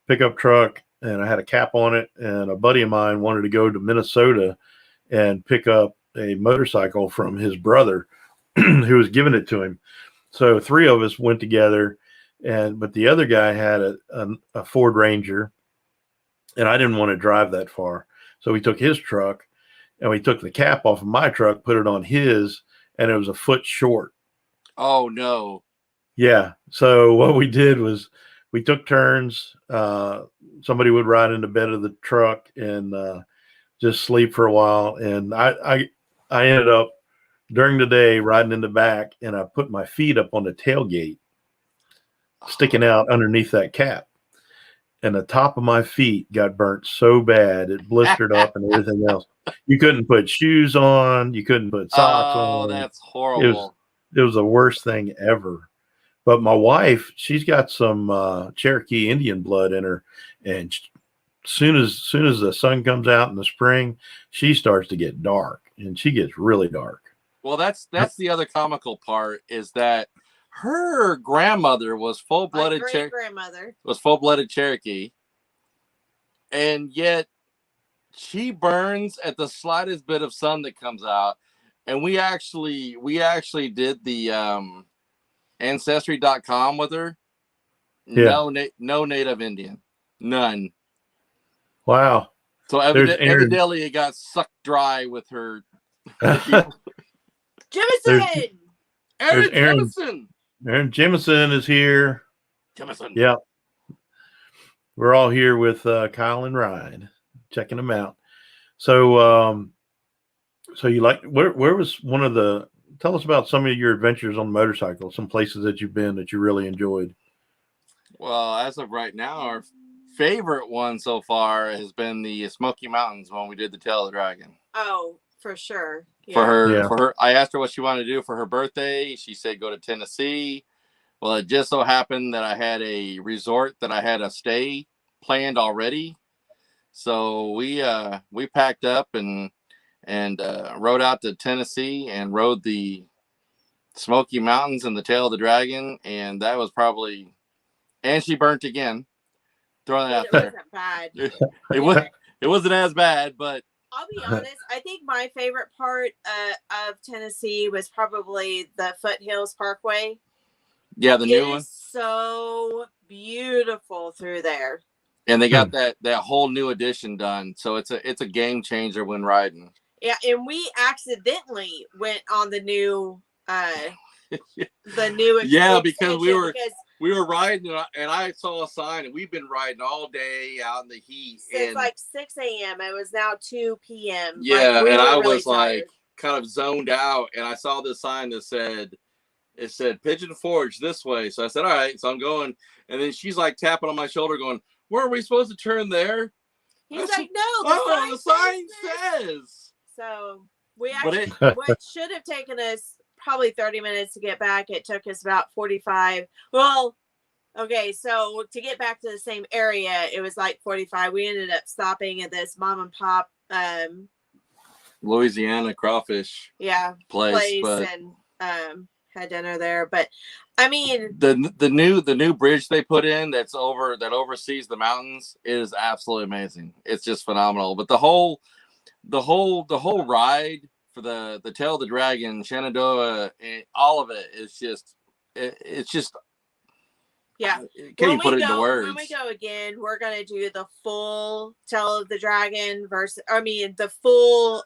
pickup truck, and I had a cap on it, and a buddy of mine wanted to go to Minnesota and pick up a motorcycle from his brother who was giving it to him. So 3 of us went together, but the other guy had a Ford Ranger, and I didn't want to drive that far. So we took his truck, and we took the cap off of my truck, put it on his, and it was a foot short. Oh, no. Yeah. So what we did was we took turns. Somebody would ride in the bed of the truck and just sleep for a while. And I ended up during the day riding in the back, and I put my feet up on the tailgate, sticking out underneath that cap. And the top of my feet got burnt so bad it blistered up and everything else. You couldn't put shoes on. You couldn't put socks on. Oh, that's horrible. It was the worst thing ever. But my wife, she's got some Cherokee Indian blood in her, and soon as the sun comes out in the spring, she starts to get dark, and she gets really dark. Well, that's the other comical part is that her grandmother was full-blooded Cherokee, and yet she burns at the slightest bit of sun that comes out. And we actually did the Ancestry.com with her. Yeah. No Native Indian. None. Wow. So evidently it got sucked dry with her. Jemison! Aaron Jemison! Aaron Jemison is here. Jemison. Yeah. We're all here with Kyle and Ryan, checking them out. So so you like where was one of the tell us about some of your adventures on the motorcycle, some places that you've been that you really enjoyed. Well, as of right now, our favorite one so far has been the Smoky Mountains when we did the Tail of the Dragon. Oh, for sure. Yeah. For her, I asked her what she wanted to do for her birthday. She said go to Tennessee. Well, it just so happened that I had a resort that I had a stay planned already. So we packed up and rode out to Tennessee and rode the Smoky Mountains and the Tail of the Dragon, and that was probably. And she burnt again. Throwing that out there. It wasn't bad. It wasn't as bad, but I'll be honest. I think my favorite part of Tennessee was probably the Foothills Parkway. Yeah, the new one. So beautiful through there. And they got that whole new addition done, so it's a game changer when riding. Yeah, and we accidentally went on the new yeah, because we were riding and I saw a sign, and we've been riding all day out in the heat. It's like 6 a.m. It was now 2 p.m. Yeah, and I was like kind of zoned out, and I saw this sign that said Pigeon Forge this way. So I said, all right, so I'm going, and then she's like tapping on my shoulder going, where are we supposed to turn there? He's like, no, the sign says. So we actually, what should have taken us probably 30 minutes to get back, it took us about 45. Well, okay, so to get back to the same area, it was like 45. We ended up stopping at this mom and pop Louisiana crawfish place but and had dinner there. But I mean, the new bridge they put in that oversees the mountains is absolutely amazing. It's just phenomenal. But the whole ride for the Tail of the Dragon, Shenandoah, and all of it is it's just yeah. Can you put it into words? When we go again, we're gonna do the full Tail of the Dragon the full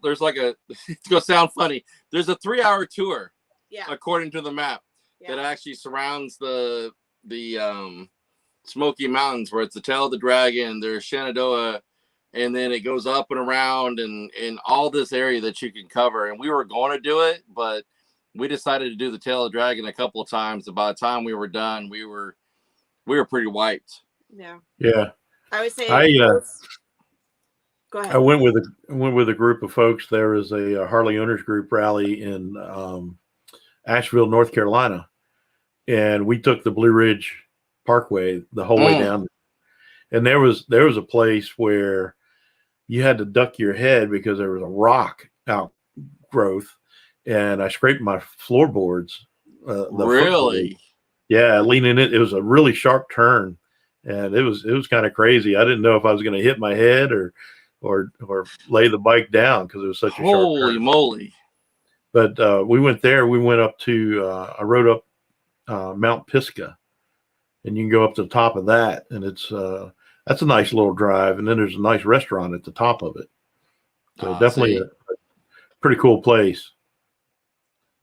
there's like it's gonna sound funny. There's a 3-hour tour. Yeah. According to the map that actually surrounds the Smoky Mountains, where it's the Tail of the Dragon, there's Shenandoah, and then it goes up and around and all this area that you can cover. And we were going to do it, but we decided to do the Tail of the Dragon a couple of times. And by the time we were done, we were pretty wiped. Yeah. Yeah. I would say. Go ahead. I went with a group of folks. There was a Harley Owners Group rally in Asheville, North Carolina, and we took the Blue Ridge Parkway the whole way down. And there was a place where you had to duck your head because there was a rock outgrowth, and I scraped my floorboards. Really? Yeah, leaning it. It was a really sharp turn, and it was kind of crazy. I didn't know if I was going to hit my head or lay the bike down because it was such a sharp turn. Holy moly! But we went there. We went up to I rode up Mount Pisgah, and you can go up to the top of that, and it's that's a nice little drive. And then there's a nice restaurant at the top of it. So definitely a pretty cool place.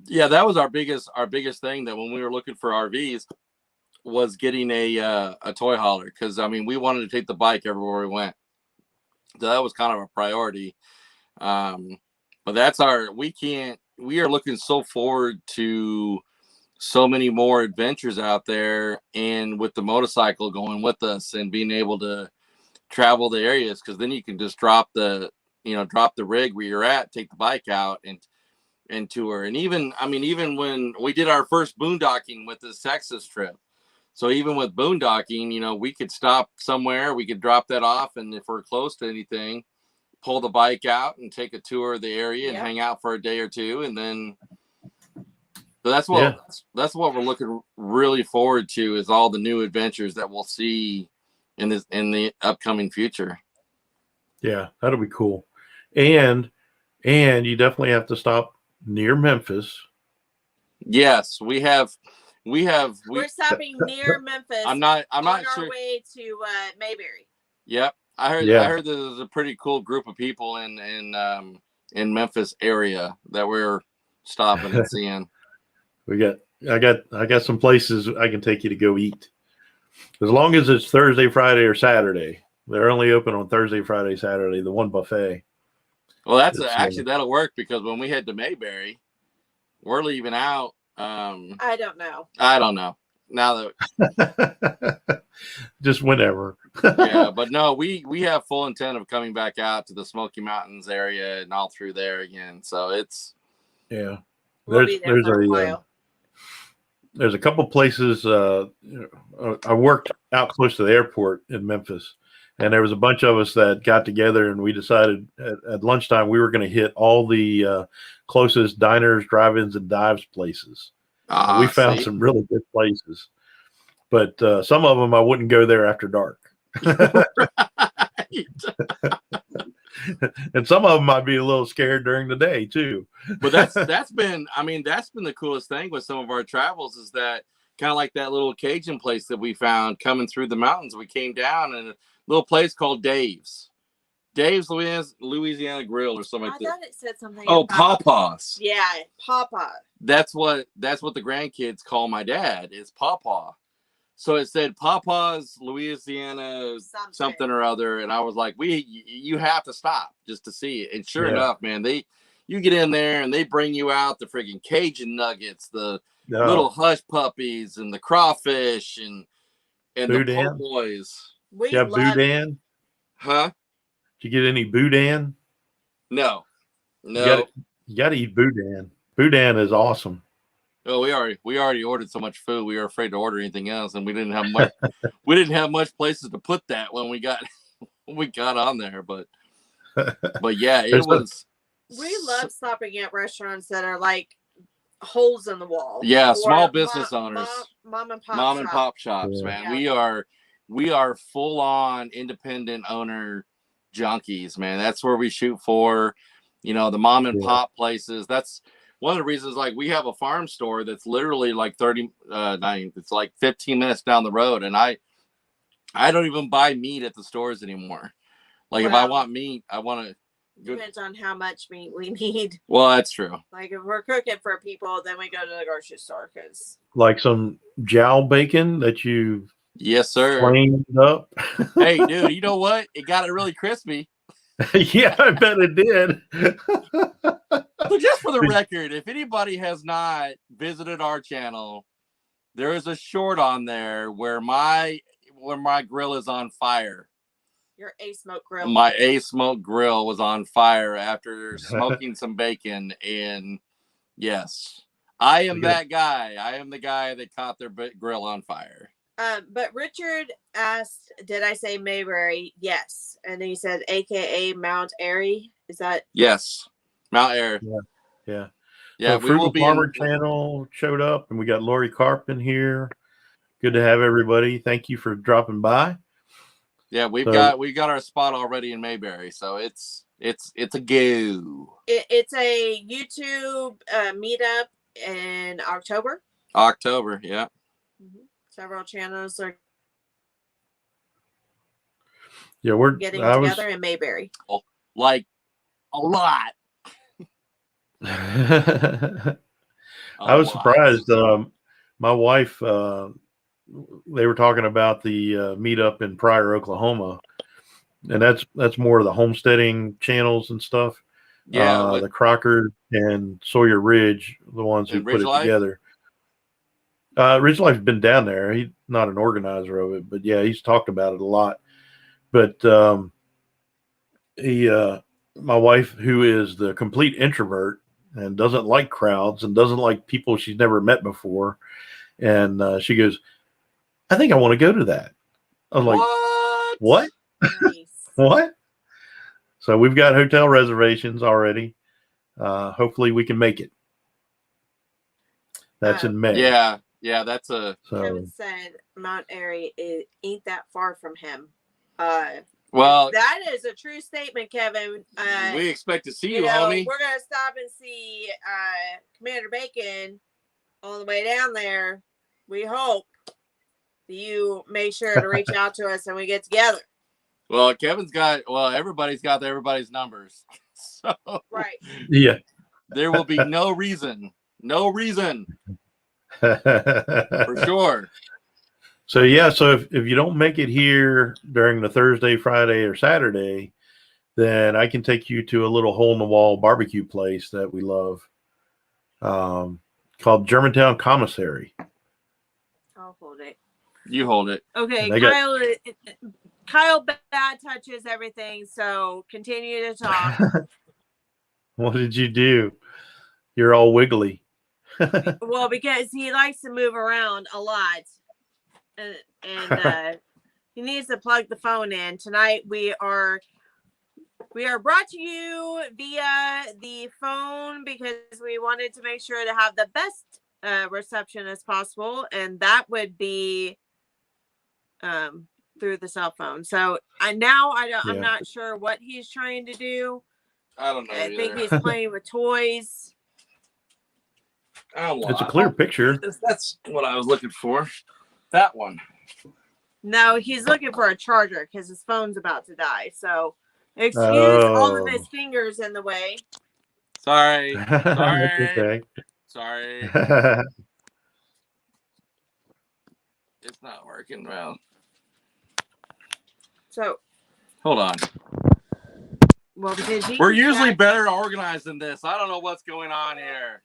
Yeah, that was our biggest thing, that when we were looking for RVs was getting a toy hauler, because I mean we wanted to take the bike everywhere we went. So that was kind of a priority. But that's we are looking so forward to so many more adventures out there, and with the motorcycle going with us and being able to travel the areas, because then you can just drop the rig where you're at, take the bike out and tour. And even when we did our first boondocking with this Texas trip, so even with boondocking, we could stop somewhere, we could drop that off, and if we're close to anything, pull the bike out and take a tour of the area and hang out for a day or two. And then so that's what we're looking really forward to, is all the new adventures that we'll see in the upcoming future. Yeah, that'll be cool. And you definitely have to stop near Memphis. Yes, we're stopping near Memphis. I'm not on sure. Our way to Mayberry. Yep, I heard there's a pretty cool group of people in Memphis area that we're stopping and seeing. I got some places I can take you to go eat, as long as it's Thursday, Friday, or Saturday. They're only open on Thursday, Friday, Saturday. The one buffet. Well, actually that'll work, because when we head to Mayberry, we're leaving out. I don't know. Now that just whenever. Yeah, but no, we have full intent of coming back out to the Smoky Mountains area and all through there again. So it's we'll be there for a while. There's a couple places. I worked out close to the airport in Memphis, and there was a bunch of us that got together, and we decided at lunchtime we were going to hit all the closest diners, drive-ins, and dives places. We found some really good places, but some of them I wouldn't go there after dark. And some of them might be a little scared during the day too. But that's been the coolest thing with some of our travels, is that kind of like that little Cajun place that we found coming through the mountains. We came down in a little place called Dave's Louisiana Grill or something like that. I thought it said something. Oh, Pawpaws. Yeah, Pawpaw. That's what the grandkids call my dad, is Pawpaw. So it said Pawpaws, Louisiana, something or other, and I was like, you have to stop just to see it. And sure enough, man, you get in there and they bring you out the friggin' Cajun nuggets, the little hush puppies, and the crawfish, and the po' boys. Boudin? Huh? Did you get any Boudin? No. You got to eat Boudin. Boudin is awesome. Oh, we already ordered so much food. We were afraid to order anything else, and we didn't have much. We didn't have much places to put that when we got on there. But yeah, it was. We love stopping at restaurants that are like holes in the wall. Yeah, small business owners, mom and pop shops, man. Yeah. We are full on independent owner junkies, man. That's where we shoot for. The mom and pop places. That's one of the reasons, like, we have a farm store that's literally like 15 minutes down the road. And I don't even buy meat at the stores anymore. Like, if I want meat, I want to. Depends on how much meat we need. Well, that's true. Like, if we're cooking for people, then we go to the grocery store. Like some jowl bacon that you flamed up. Hey, dude, you know what? It got it really crispy. Yeah, I bet it did. So just for the record, if anybody has not visited our channel, there is a short on there where my grill is on fire. Your A-Smoke grill. My A-Smoke grill was on fire after smoking some bacon. And yes, I am that guy. I am the guy that caught their grill on fire. But Richard asked, did I say Mayberry? Yes. And then he said, AKA Mount Airy. Is that? Yes. Mount Airy. Yeah. Yeah, so we will be Farmer channel showed up, and we got Lori Carp in here. Good to have everybody. Thank you for dropping by. Yeah, we've got our spot already in Mayberry, so it's a go. It's a YouTube meetup in October. October, yeah. Mm-hmm. Several channels are we're getting together in Mayberry. Like a lot. I was surprised. My wife, they were talking about the meetup in Pryor, Oklahoma, and that's more of the homesteading channels and stuff. Yeah, the Crocker and Sawyer Ridge, the ones who put it together. Ridge Life's been down there. He's not an organizer of it, but yeah, he's talked about it a lot. But my wife, who is the complete introvert and doesn't like crowds and doesn't like people she's never met before, and she goes, I think I want to go to that. I was like, what? Nice. What? So we've got hotel reservations already. Hopefully we can make it. That's in May. Yeah, that's a. Kevin said Mount Airy ain't that far from him. Well, that is a true statement, Kevin. We expect to see you, homie. We're gonna stop and see Commander Bacon on the way down there. We hope that you make sure to reach out to us and we get together. Well, everybody's got everybody's numbers. So right. Yeah. There will be no reason. For sure. So if you don't make it here during the Thursday, Friday, or Saturday, then I can take you to a little hole in the wall barbecue place that we love, called Germantown Commissary. I'll hold it. You hold it. Okay, Kyle bad touches everything, so continue to talk. What did you do? You're all wiggly. Well, because he likes to move around a lot, and he needs to plug the phone in. Tonight we are brought to you via the phone because we wanted to make sure to have the best reception as possible, and that would be through the cell phone. So I'm not sure what he's trying to do. I don't know. I think he's playing with toys. It's a clear picture. That's what I was looking for. That one. No, he's looking for a charger because his phone's about to die. So excuse all of his fingers in the way. Sorry. Okay. Sorry. It's not working well. So hold on. Well, because we're usually better organized than this. I don't know what's going on here.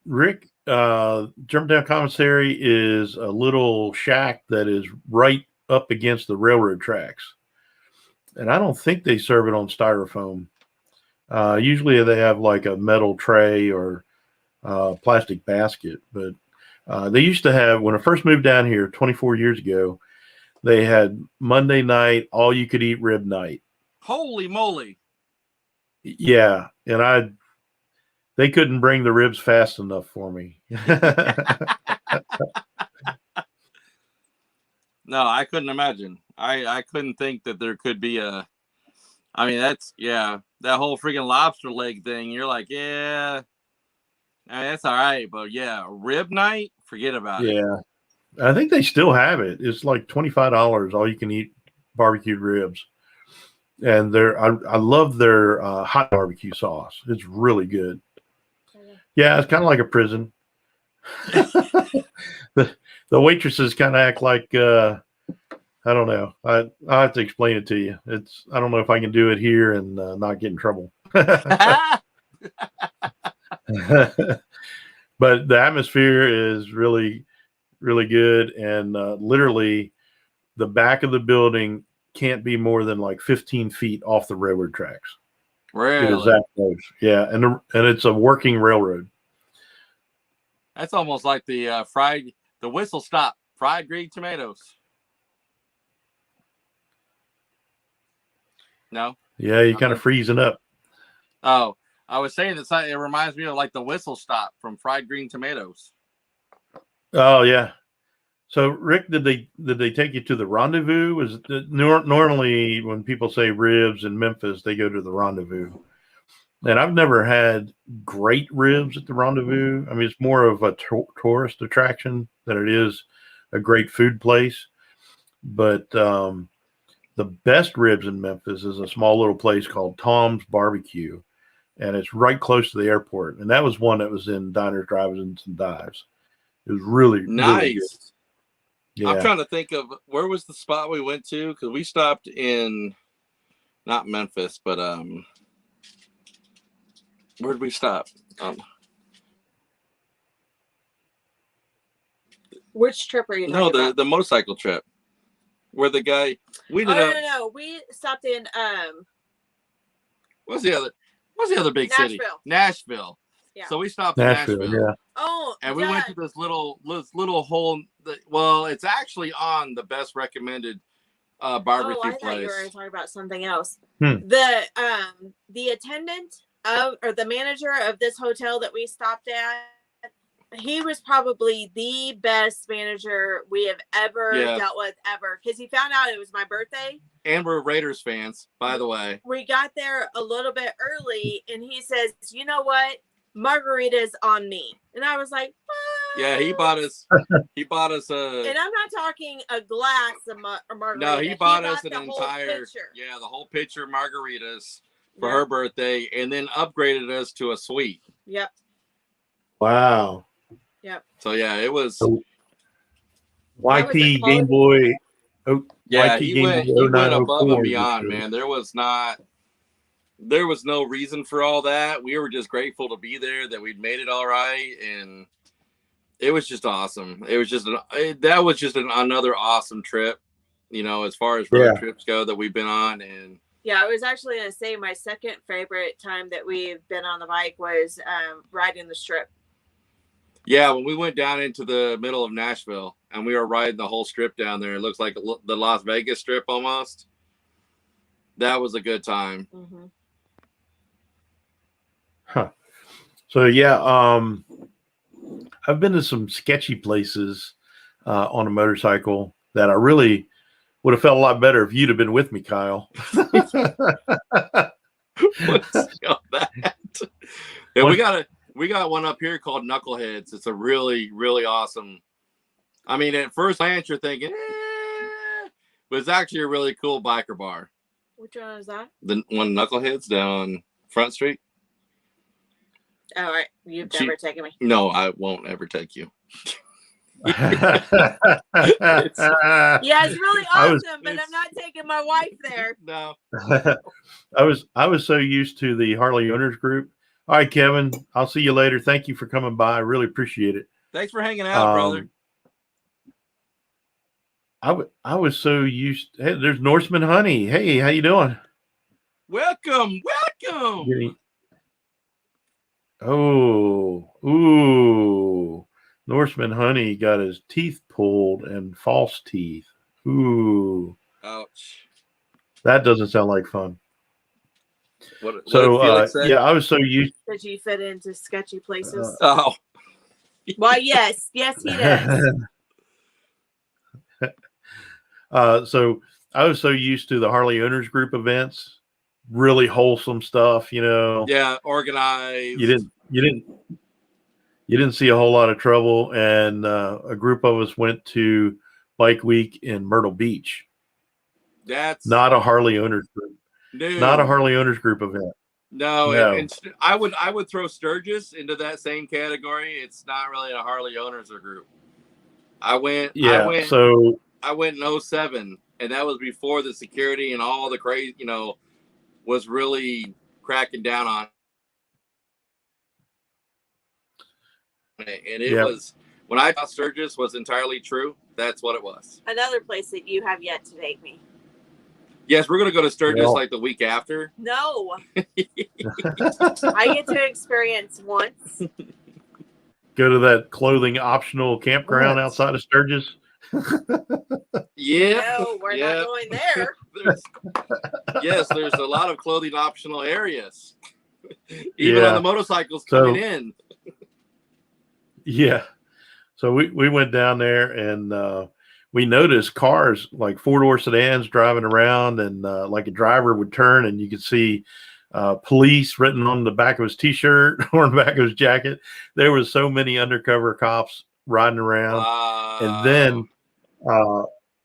Rick, Germantown Commissary is a little shack that is right up against the railroad tracks, and I don't think they serve it on styrofoam. Usually they have like a metal tray or plastic basket, but they used to have, when I first moved down here 24 years ago, they had Monday night all you could eat rib night. Holy moly. Yeah, and they couldn't bring the ribs fast enough for me. No, I couldn't imagine. I couldn't think that there could be that whole freaking lobster leg thing. You're like, yeah, that's all right. But yeah, rib night, forget about it. Yeah. I think they still have it. It's like $25 all you can eat barbecued ribs. And I love their hot barbecue sauce. It's really good. Yeah, it's kind of like a prison. The waitresses kind of act like I don't know. I'll have to explain it to you. I don't know if I can do it here and not get in trouble. But the atmosphere is really, really good. And literally, the back of the building can't be more than like 15 feet off the railroad tracks. Really? It is that close. Yeah. And it's a working railroad. That's almost like the whistle stop fried green tomatoes. No? Yeah, you're kind of freezing up. Oh, I was saying that it reminds me of like the whistle stop from fried green tomatoes. Oh yeah. So Rick, did they take you to the Rendezvous? Was normally when people say ribs in Memphis, they go to the Rendezvous. And I've never had great ribs at the Rendezvous. I mean, it's more of a tourist attraction than it is a great food place. But the best ribs in Memphis is a small little place called Tom's Barbecue, and it's right close to the airport. And that was one that was in Diners, Drive-Ins, and Dives. It was really nice. Really good. Yeah. I'm trying to think of where was the spot we went to, because we stopped in not Memphis, but where did we stop? Which trip are you talking about? The motorcycle trip. Where the guy No. We stopped in what's the other big city? Nashville. Yeah. So we stopped in Nashville. Yeah. Oh, and we went to this little hole. Well, it's actually on the best recommended barbecue place. I thought you were talking about something else. The attendant or the manager of this hotel that we stopped at, he was probably the best manager we have ever dealt with ever, because he found out it was my birthday. And we're Raiders fans, by the way. We got there a little bit early, and he says, "You know what? Margaritas on me." And I was like, "What?" Yeah, he bought us a. And I'm not talking a glass of margarita. No, he bought us an entire pitcher. Yeah, the whole pitcher of margaritas for her birthday, and then upgraded us to a suite. Yep. Wow. Yep. So yeah, it was. YT Game Boy. Yeah, he went above and beyond, man. There was no reason for all that. We were just grateful to be there, that we'd made it all right, and it was just awesome. It was just another awesome trip, as far as road trips go that we've been on. And yeah, I was actually going to say my second favorite time that we've been on the bike was riding the strip. Yeah, when we went down into the middle of Nashville and we were riding the whole strip down there, it looks like the Las Vegas strip almost. That was a good time. Mm-hmm. Huh. So yeah, I've been to some sketchy places on a motorcycle that I really would have felt a lot better if you'd have been with me, Kyle. What's that? Yeah, we got one up here called Knuckleheads. It's a really, really awesome. I mean, at first glance, you're thinking, but it's actually a really cool biker bar. Which one is that? The one Knuckleheads down Front Street. All right, you've never taken me. No, I won't ever take you. it's really awesome, but I'm not taking my wife there. No. I was so used to the Harley Owners Group. All right, Kevin, I'll see you later. Thank you for coming by. I really appreciate it. Thanks for hanging out, brother. I was so used. Hey, there's Norseman Honey. Hey, how you doing? Welcome. Ooh. Norseman Honey got his teeth pulled and false teeth. Ooh. Ouch. That doesn't sound like fun. What I was so used. Did you fit into sketchy places? Well, yes, he does. So I was so used to the Harley Owners Group events, really wholesome stuff, Yeah, organized. You didn't see a whole lot of trouble, and a group of us went to Bike Week in Myrtle Beach. That's not a Harley Owners Group. No. Not a Harley Owners Group event. No. And I would throw Sturgis into that same category. It's not really a Harley Owners group. I went in 07, and that was before the security and all the crazy, was really cracking down on it. And it Yep. was, when I thought Sturgis was entirely true, that's what it was. Another place that you have yet to take me. Yes, we're going to go to Sturgis Well. like the week after. No. I get to experience once. Go to that clothing optional campground outside of Sturgis. Yeah. No, we're not going there. There's a lot of clothing optional areas. Even on the motorcycles coming in. Yeah. So we went down there and we noticed cars like 4-door sedans driving around, and like a driver would turn and you could see police written on the back of his t-shirt or the back of his jacket. There was so many undercover cops riding around. And then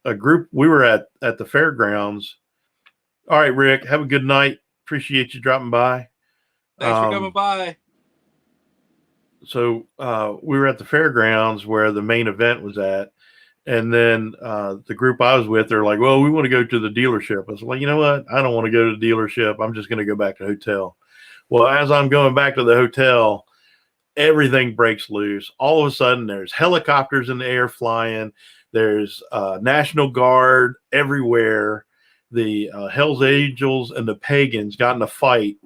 a group, we were at the fairgrounds. All right, Rick, have a good night. Appreciate you dropping by. Thanks for coming by. So we were at the fairgrounds where the main event was at. And then the group I was with, they're like, well, we want to go to the dealership. I was like, you know what? I don't want to go to the dealership. I'm just going to go back to the hotel. Well, as I'm going back to the hotel, everything breaks loose. All of a sudden, there's helicopters in the air flying. There's National Guard everywhere. The Hells Angels and the Pagans got in a fight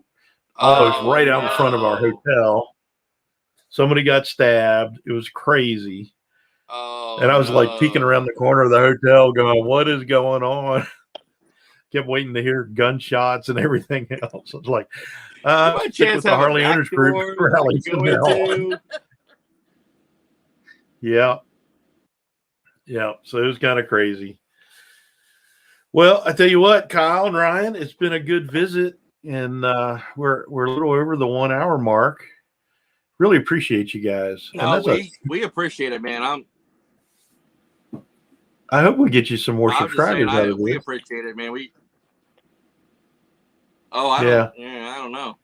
almost right out in front of our hotel. Somebody got stabbed. It was crazy. And I was like peeking around the corner of the hotel going, what is going on? Kept waiting to hear gunshots and everything else. I was like, stick with the Harley Owners Group rally from now on. Yeah. Yeah. So it was kind of crazy. Well, I tell you what, Kyle and Ryan, it's been a good visit, and we're a little over the 1 hour mark. Really appreciate you guys. We appreciate it, man. I hope we get you some more subscribers out of this. We appreciate it, man. I don't know.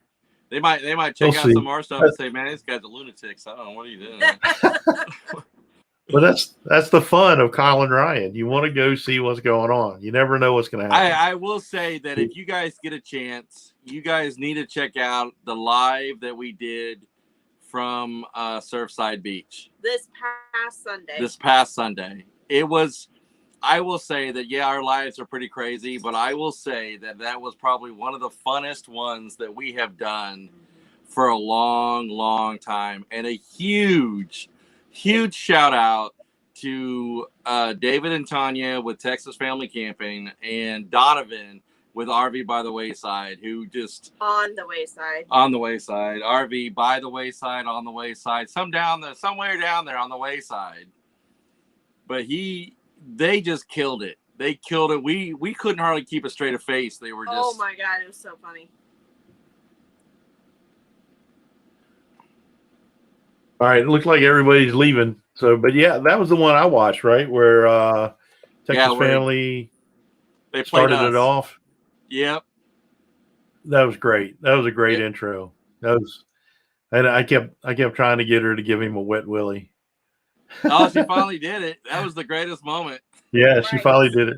They might check out some more stuff and say, man, this guy's a lunatic. So I don't know, what are you doing? Well, that's the fun of Kyle and Ryan. You want to go see what's going on. You never know what's going to happen. I will say that if you guys get a chance, you guys need to check out the live that we did from Surfside Beach this past Sunday. It was, I will say that, our lives are pretty crazy, but I will say that was probably one of the funnest ones that we have done for a long, long time. And a huge shout out to David and Tanya with Texas Family Camping and Donovan with RV by the Wayside, who just on the wayside, RV by the wayside, on the wayside, somewhere down there on the wayside. But they just killed it. They killed it. We couldn't hardly keep a straight face. They were just, oh my God, it was so funny. All right, it looks like everybody's leaving. So, but yeah, that was the one I watched, right? Where Texas Family they started it off. Yep. That was great. That was a great intro. And I kept trying to get her to give him a wet willy. Oh, she finally did it. That was the greatest moment. Yeah, right. She finally did it.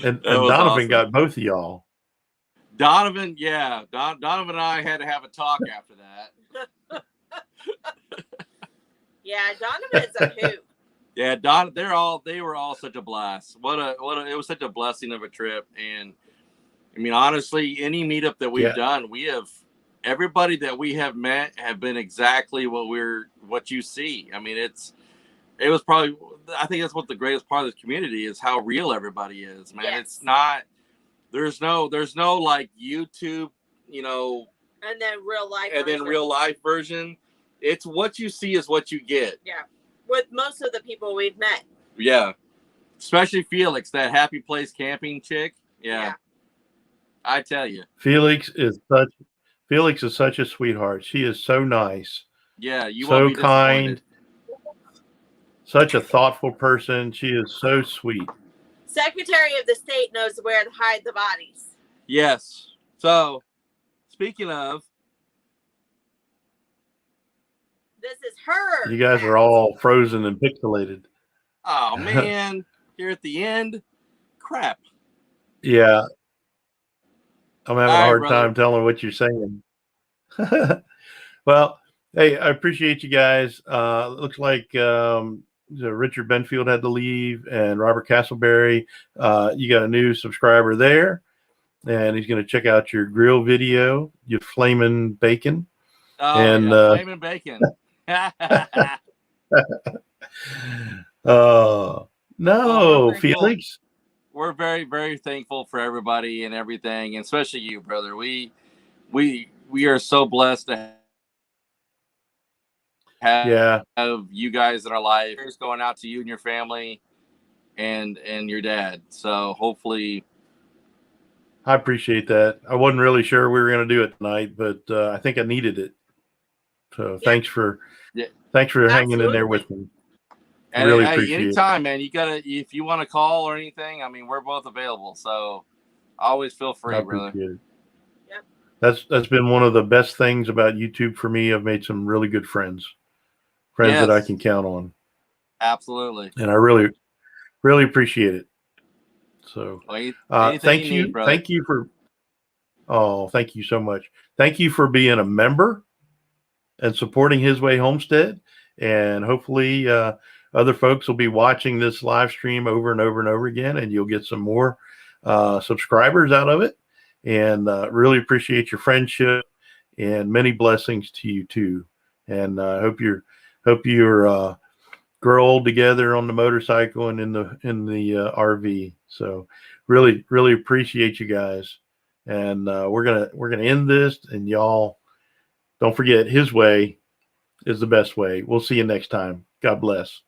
And Donovan got both of y'all. Donovan, Donovan and I had to have a talk after that. Yeah, Donovan's a hoot. Yeah, they were all such a blast. It was such a blessing of a trip. And I mean, honestly, any meetup that we've done, everybody that we have met have been exactly what you see. I mean, it was probably, I think that's what the greatest part of the community is, how real everybody is, man. Yes. It's not, there's no like YouTube, and then real life version. It's what you see is what you get. Yeah. With most of the people we've met. Yeah. Especially Felix, that happy place camping chick. Yeah. I tell you. Felix is such a sweetheart. She is so nice. Yeah, you so won't be kind. Such a thoughtful person. She is so sweet. Secretary of the State knows where to hide the bodies. Yes. So, speaking of, this is her. You guys are all frozen and pixelated. Oh man, here at the end, crap. Yeah. I'm having All a right, hard brother. time telling what you're saying. Well, hey, I appreciate you guys. Looks like Richard Benfield had to leave, and Robert Castleberry. You got a new subscriber there, and he's going to check out your grill video, your flaming bacon. Oh, And yeah, flaming bacon. no, Well, Felix. we're very, very thankful for everybody and everything, and especially you, brother. We are so blessed to have you guys in our life. It's going out to you and your family and your dad. So hopefully, I appreciate that. I wasn't really sure we were going to do it tonight, but I think I needed it. So thanks for hanging in there with me. And really hey, appreciate anytime, man. You gotta, if you want to call or anything. I mean, we're both available, so always feel free, I brother. appreciate it. Yep. That's been one of the best things about YouTube for me. I've made some really good friends that I can count on. Absolutely. And I really, really appreciate it. So thank you. Need, thank you for. Oh, thank you so much. Thank you for being a member and supporting His Way Homestead. And hopefully other folks will be watching this live stream over and over and over again, and you'll get some more subscribers out of it. And really appreciate your friendship, and many blessings to you too. And hope you're grow old together on the motorcycle and in the RV. So really, really appreciate you guys. And we're gonna end this, and y'all don't forget, His way is the best way. We'll see you next time. God bless.